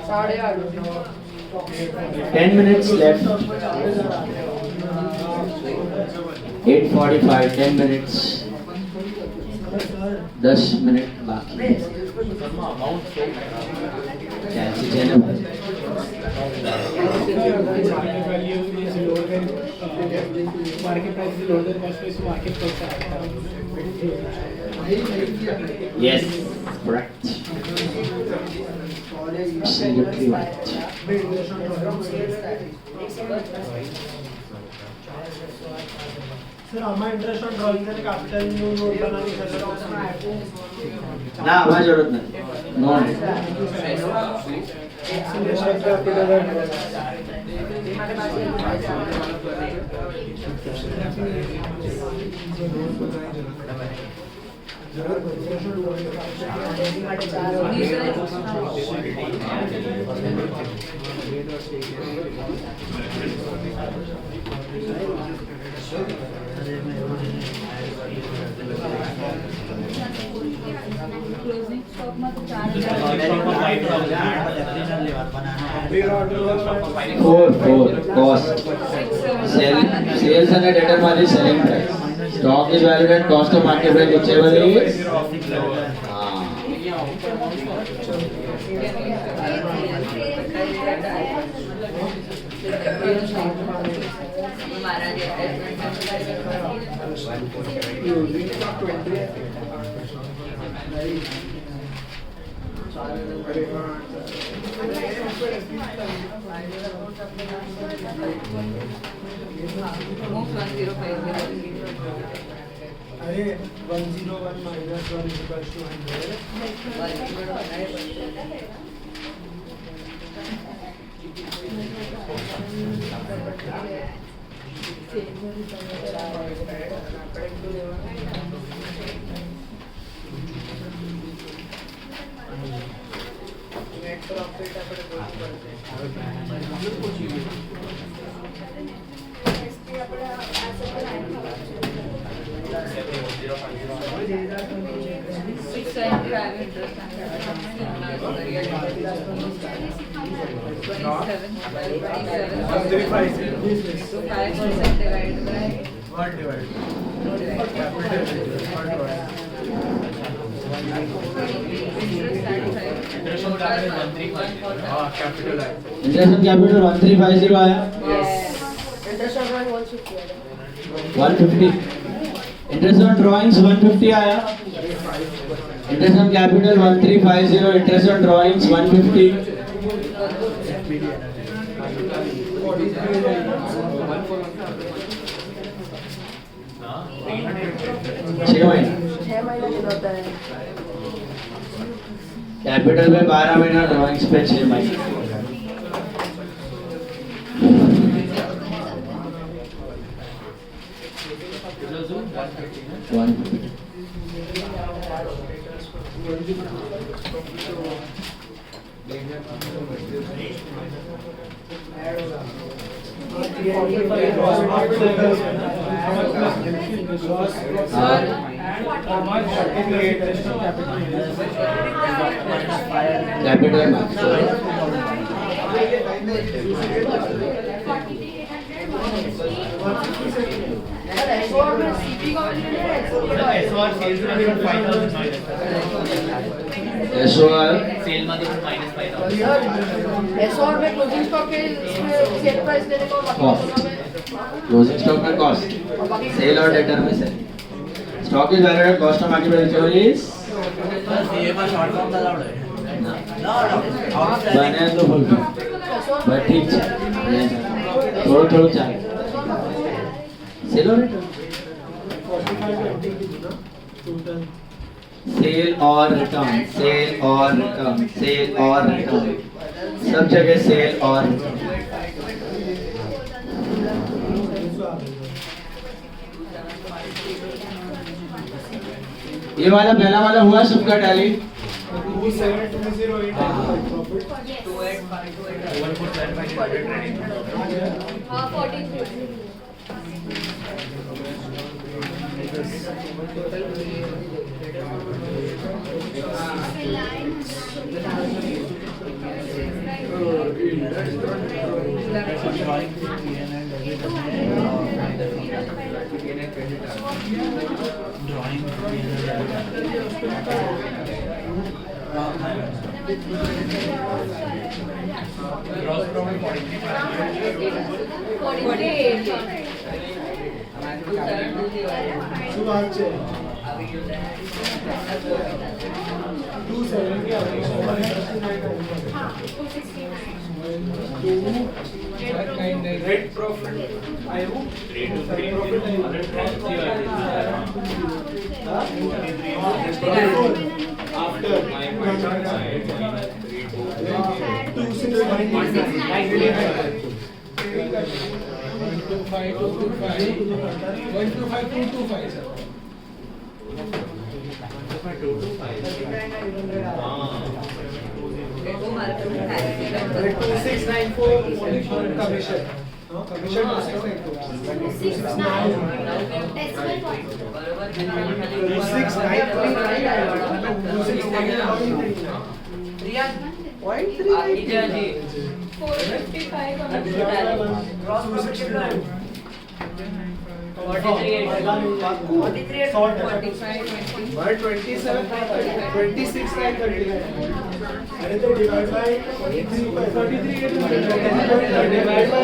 साढ़े 10 minutes left. 8:45, 10 minutes. 10 मिनट बाकी। क्या चीज़ है ना? Market price is lower than cost price, so market price Yes, correct. Absolutely right. Sir हमारा इंटरेस्ट ऑन ड्राइंग का कैपिटल नोट बनाने का ना हमारी जरूरत नहीं। नो क्लोजिंग स्टॉक में तो 4 4 cost. Sell సేల్స్ అనే డేటర్ మాది selling price. Stock is valued at cost of market price వచ్చేవది Most 1050. अरे 101 minus 1 equals to 100. Interest on capital 1350 आया. इंटरेस्ट ऑन ड्राइंग 150 है. 150. इंटरेस्ट ऑन ड्राइंग्स 150 आया. Interest on capital 1350. Interest on drawings 150. छह महीने होता है. कैपिटल में 12 महीना, ड्राइंग्स पे 6 महीने. कैपिटल एसओआर सेल मध्ये पण माइनस 5000. एसओआर में क्लोजिंग स्टॉक के इसमें सेल प्राइस देने को कॉस्ट. क्लोजिंग स्टॉक में कॉस्ट, सेल और डेटर में sale. Stock is valued at cost of market price is ये पर शॉर्ट फॉर्म अलाउड है. बने तो फुल बट ठीक है थोड़ा थोड़ा चाहिए. सेल और डेटर, सेल और रिटर्न, सेल और रिटर्न, सेल और रिटर्न, सब जगह सेल और रिटर्न. ये वाला पहला वाला हुआ सबका टैली. 27208 profit. 2858 हाँ 43. Gross profit 48. Subhash 269. Red profit. I hope. Red profit. After 2694 commission. No, commission 455 on the tally. Gross profit कितना है? 43 45 20 26 9 30 अरे तो डिवाइड बाय 33 डिवाइड बाय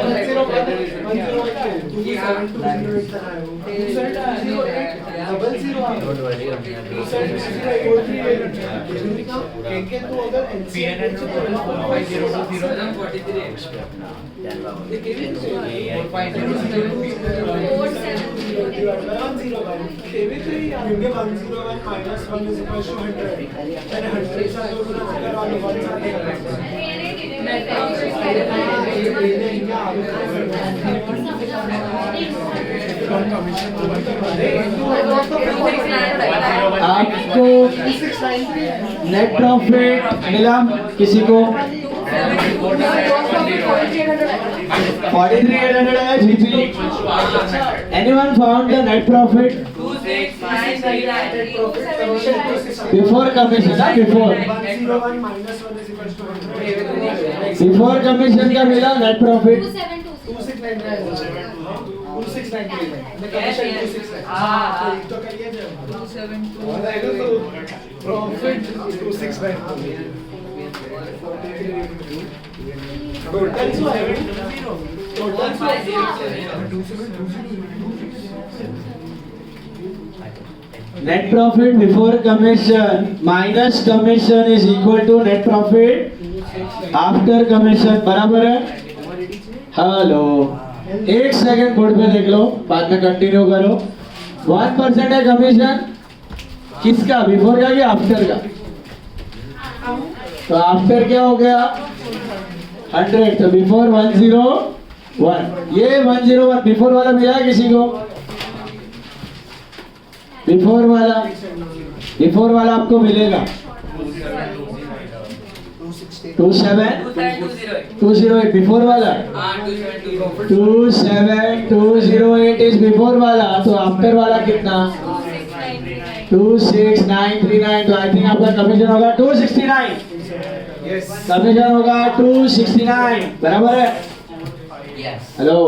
आपको नेट प्रॉफिट मिला किसी को 43,800 है GP anyone found the net profit before commission before commission का मिला net profit 269 net profit before commission minus commission is equal to net profit after commission बराबर है hello एक सेकंड बोर्ड पे देख लो बाद में कंटिन्यू करो 1% है कमीशन किसका बिफोर का कि आफ्टर का तो आफ्टर क्या हो गया 100 तो बिफोर 101 ये 101 बिफोर वाला मिला किसी को बिफोर वाला आपको मिलेगा 27208 बिफोर वाला 27208 इज बिफोर वाला तो आफ्टर वाला कितना 26939 तो आई थिंक आपका कमीशन होगा 269 कमीशन होगा 269 बराबर है हेलो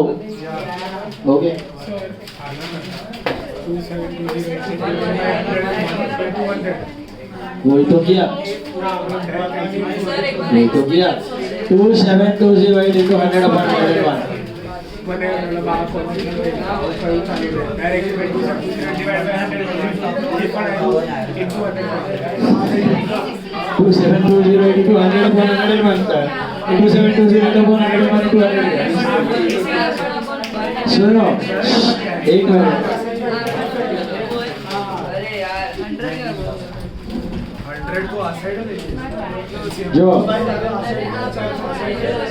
ओके वही तो किया 27208 into 100 upon 101 2720 into 100 upon 101 2720 upon 101 into 100 सुनो एक मिनट जो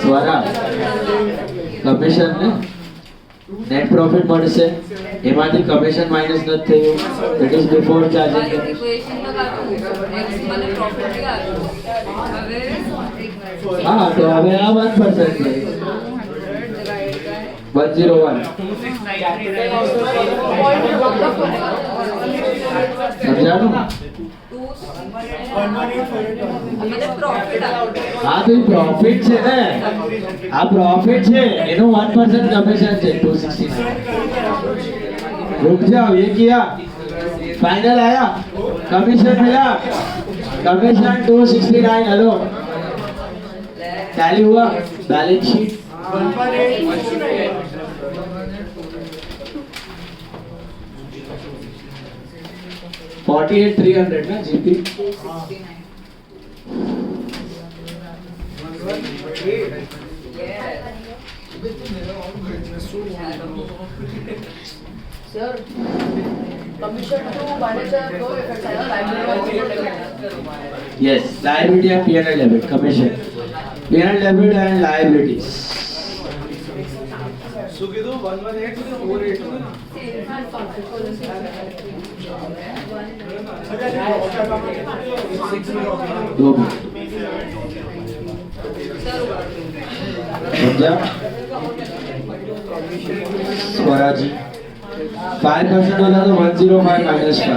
स्वरा कमीशन ने नेट प्रॉफिट મળશે એમાંથી કમિશન માઈનસ ન થયું that is before charging equation तो काटू x મને प्रॉफिट भी काटू હવે હા તો હવે આ 1% છે 101 સમજાણું મને प्रॉफिट आ હા તો એ પ્રોફિટ છે ને આ પ્રોફિટ છે એનો 1% કમિશન છે 269 रुक जाओ ये किया फाइनल आया कमीशन मिला कमीशन 269 हेलो टैली हुआ बैलेंस शीट 48,300 ना जीपी सर कमीशन टू मानेच्या दो इफेक्ट आहे ना liability yes liability and P&L debit commission P&L debit and liabilities सुगिदो 118 दो मिनट समझा स्वराजी 5% होता तो 105 माइनस 5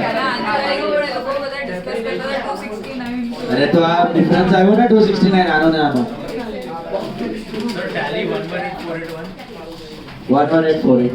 अरे तो आप डिफरेंस आयो ना 269 आनो ने आनो 11,848.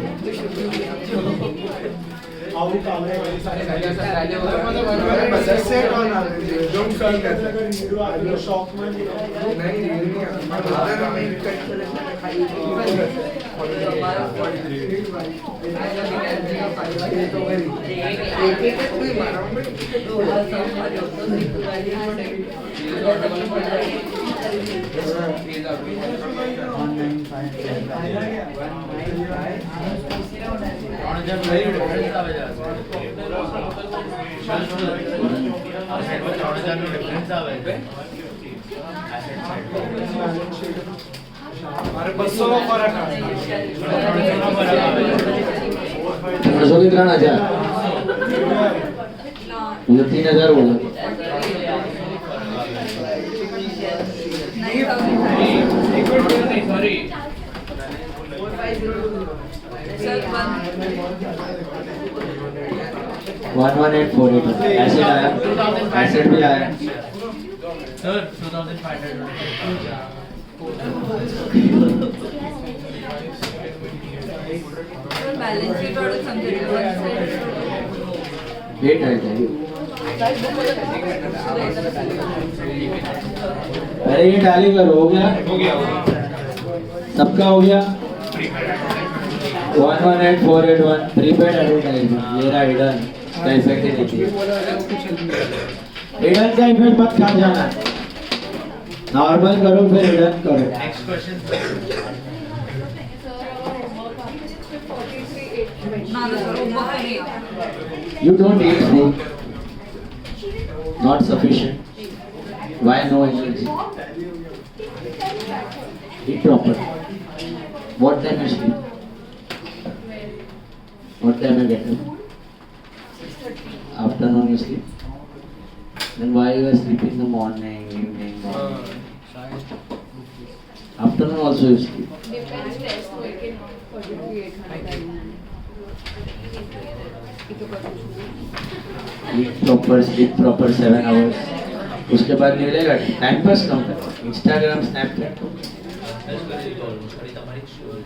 ત્રણસો થી 3,000. मुझे 3,000 बोला. 11,848. एसिड आया, एसिड भी आया. सर 2,500. बैलेंस शीट वाला समझ डेट है क्या? अरे ये टैली करो, हो गया? सबका हो गया? 11,848 प्रीपेड एडवर्टाइजमेंट. ये रहा हिडन का इफेक्ट ही नहीं थी. हिडन का इफेक्ट मत खा जाना. नॉर्मल करो फिर हिडन करो. Next question. ना ना सर वो नहीं You don't eat food. Not sufficient. Why no energy? Eat proper. What time you sleep? What time you get up? Afternoon you sleep? Then why you are sleeping in the morning, evening, morning? Afternoon also you sleep. Depends test we cannot particularly 800. Eat proper, sleep proper 7 hours. उसके बाद मिलेगा time pass कम कर. Instagram, Snapchat.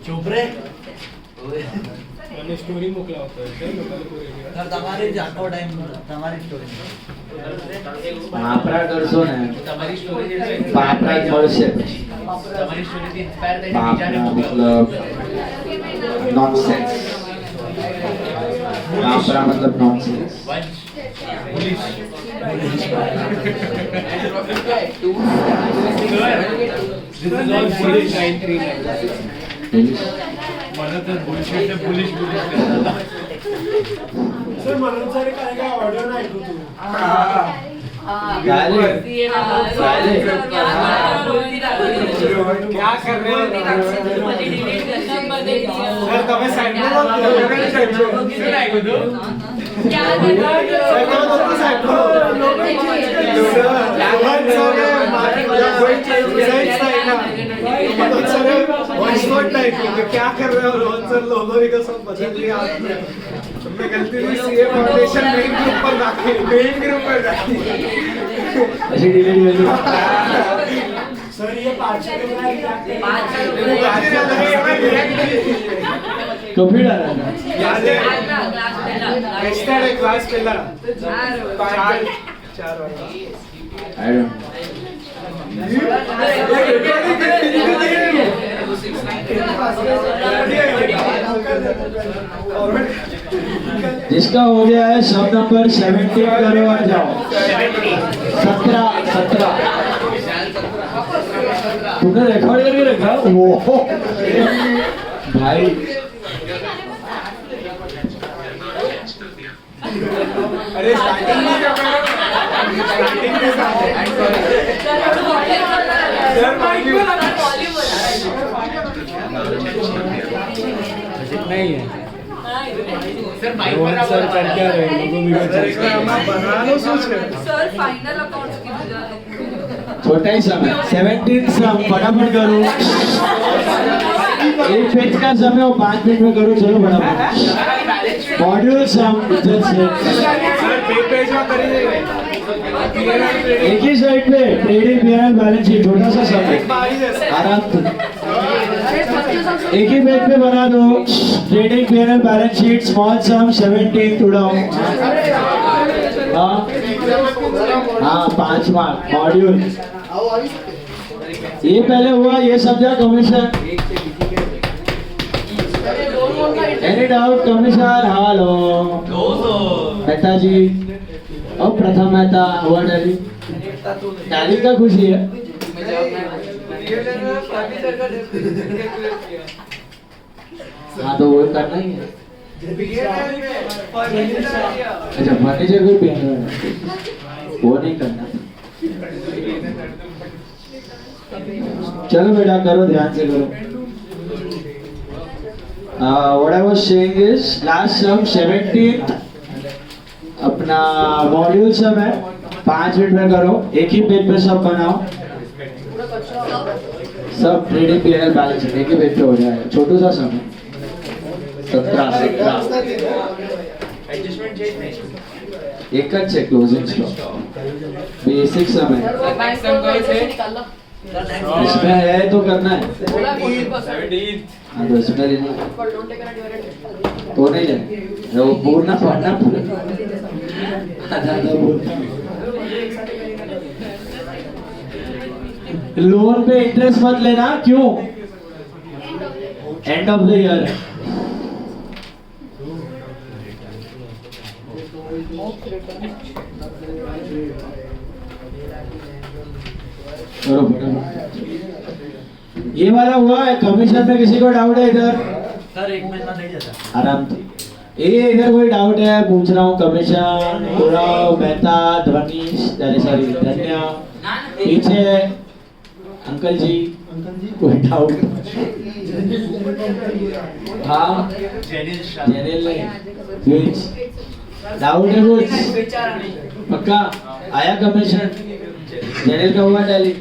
चुप रे. અને story મોકલાવો તો લોકોને પૂરી sir તમારી જ આખો ટાઈમ તમારી સ્ટોરી. પાપરા કરશો ને તમારી સ્ટોરી જે છે પાપરા જ મળશે. તમારી સ્ટોરીથી ઇન્સ્પાયર થઈને બીજાને પાપરા મોકલો. मतलब नॉनसेंस. पापरा मतलब nonsense. Police. This is all police 939. मला तर बुलशिट ते पुलिस करतात. सर मनोज सर काय ऑडिओ नाही ऐकू तू. गाले गाले क्या कर रहे हो सर તમે સાઈડ માં સર ऐकू तू क्या कर रहे हो? सर तो साइड क्या कर रहे हो रोहन सर लोगों ने कसम बदल लिया आपने. तुमने गलती से सीए फाउंडेशन मेन ग्रुप पर रखी. मेन ग्रुप पर रखी. ऐसे डिलीट कर दो. सर ये 500 कॉपी डाला था. याद है नेक्स्ट डे क्लास पेला 4 आई डोंट जिसका हो गया है सब नंबर 17 करो आ जाओ. 17 तूने रिकॉर्ड करके रखा. वो भाई अरे स्टार्टिंग में क्या कर स्टार्टिंग के साथ सर माइक पे लगा नहीं है सर माइक पर सर कर क्या रहे हैं लोगों भी बना लो सोच रहे. सर फाइनल अकाउंट्स की बुझा छोटा ही समय 17 सम फटाफट करो. एक पेज का समय वो 5 मिनट में करो. चलो फटाफट. मॉड्यूल सम पेज में कर ही एक ही साइड पे ट्रेडिंग पीएनएल बैलेंस शीट छोटा सा समय आराम से. अरे 25 एक ही पेज पे बना दो trading PNL balance sheet small sum 17 two down हाँ 5 मार्क मॉड्यूल ये पहले हुआ ये समझा commission any doubt commission hello Mehta ji और प्रथम मेहता हुआ टैली टैली का खुशी है हाँ तो वो करना ही है अच्छा फर्नीचर को पीएनएल वो नहीं करना चलो बेटा करो ध्यान से करो what I was saying is last sum 17 अपना मॉड्यूल सम है 5 मिनट में करो एक ही पेज पे सब बनाओ सब ट्रेडिंग पीएनएल बैलेंस शीट एक ही पेज पे हो जाएगा छोटू सा सम है 17 एक है क्लोजिंग स्टॉक बेसिक सम है इसमें है तो करना है हाँ तो इसमें लेना तो नहीं लेना वो बोलना पढ़ना लोन पे इंटरेस्ट मत लेना क्यों एंड ऑफ द ईयर ये वाला हुआ है कमीशन में किसी को डाउट है इधर सर एक मिनट में नहीं जाता आराम से ये इधर कोई डाउट है पूछ रहा हूँ कमीशन गौरव मेहता ध्वनीश सॉरी धन्या पीछे अंकल जी कोई डाउट हाँ जेनिल कुछ डाउट है कुछ पक्का आया कमीशन जेनिल का हुआ टैली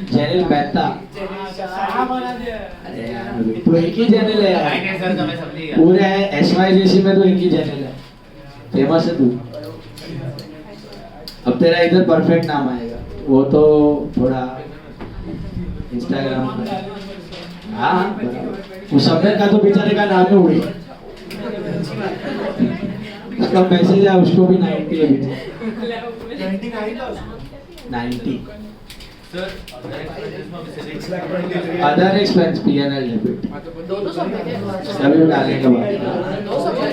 जेनिल मेहता अरे यार तो एक ही जेनिल है यार पूरे एसवाईजेसी में तो एक ही जेनिल है फेमस है तू अब तेरा इधर परफेक्ट नाम आएगा वो तो थोड़ा इंस्टाग्राम पर हाँ उस समय का तो बेचारे का नाम है उड़ी उसका मैसेज है उसको भी 90 है 90 अदर एक्सपेंस पीएनएल डेबिट दोनों सब में क्या सभी डालने के बाद दो सब में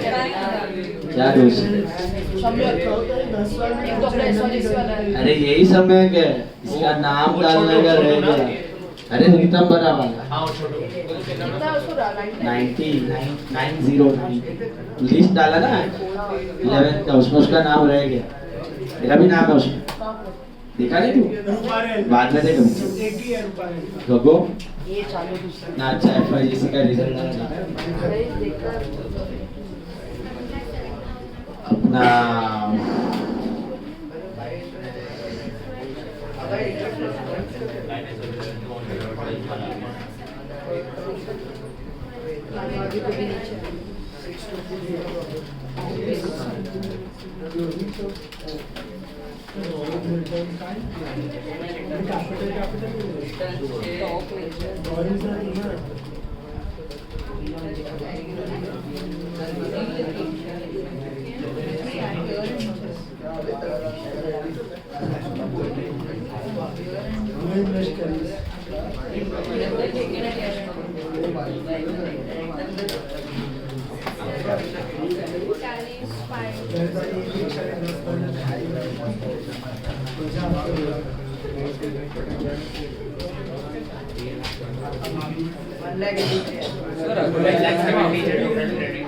क्या दोस्त सब में एक तो अपना एसवाईजेसी वाला है अरे यही समय क्या है इसका नाम डालने का रह गया अरे नीतम बड़ा वाला कितना है उसको 90 लिस्ट डाला ना 11 का उसमें उसका नाम रह गया मेरा भी नाम है उसमें देखा नहीं तू बाद में देखो गगो ये चालू दूसरा ना अच्छा एफआईजीसी का रिजल्ट आया अरे देखकर अपना आगे को भी नीचे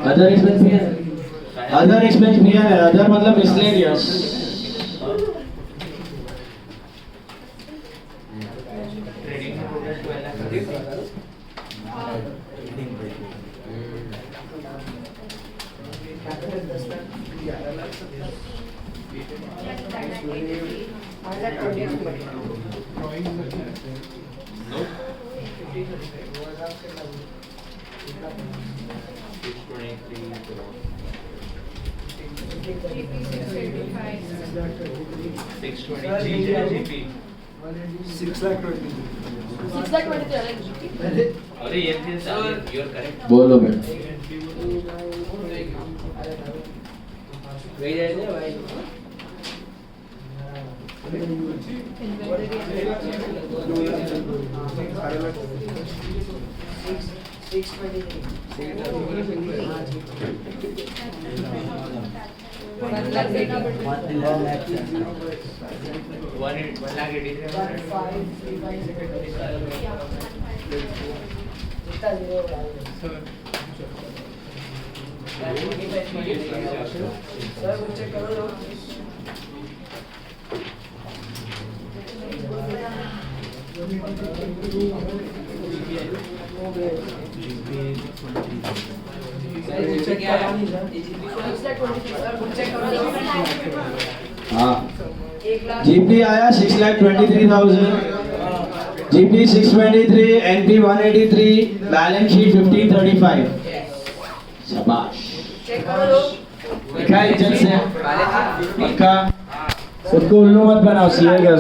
अदर एक्सपेंस भी है अदर एक्सपेंस भी है अदर मतलब मिसलेनियस 6,20,000. 6,23,000 है GP. अरे ये यू आर करेक्ट बोलो बेटा. वही जाएगा भाई मतलब देना पड़ेगा. 6,23,000. हाँ. GP आया 6,23,000. GP 623, NP 183, balance sheet 1535. शाबाश. चेक करो लोग. लिखा है इज्जत से. पक्का. खुद को उल्लू मत बनाओ, सीए कर.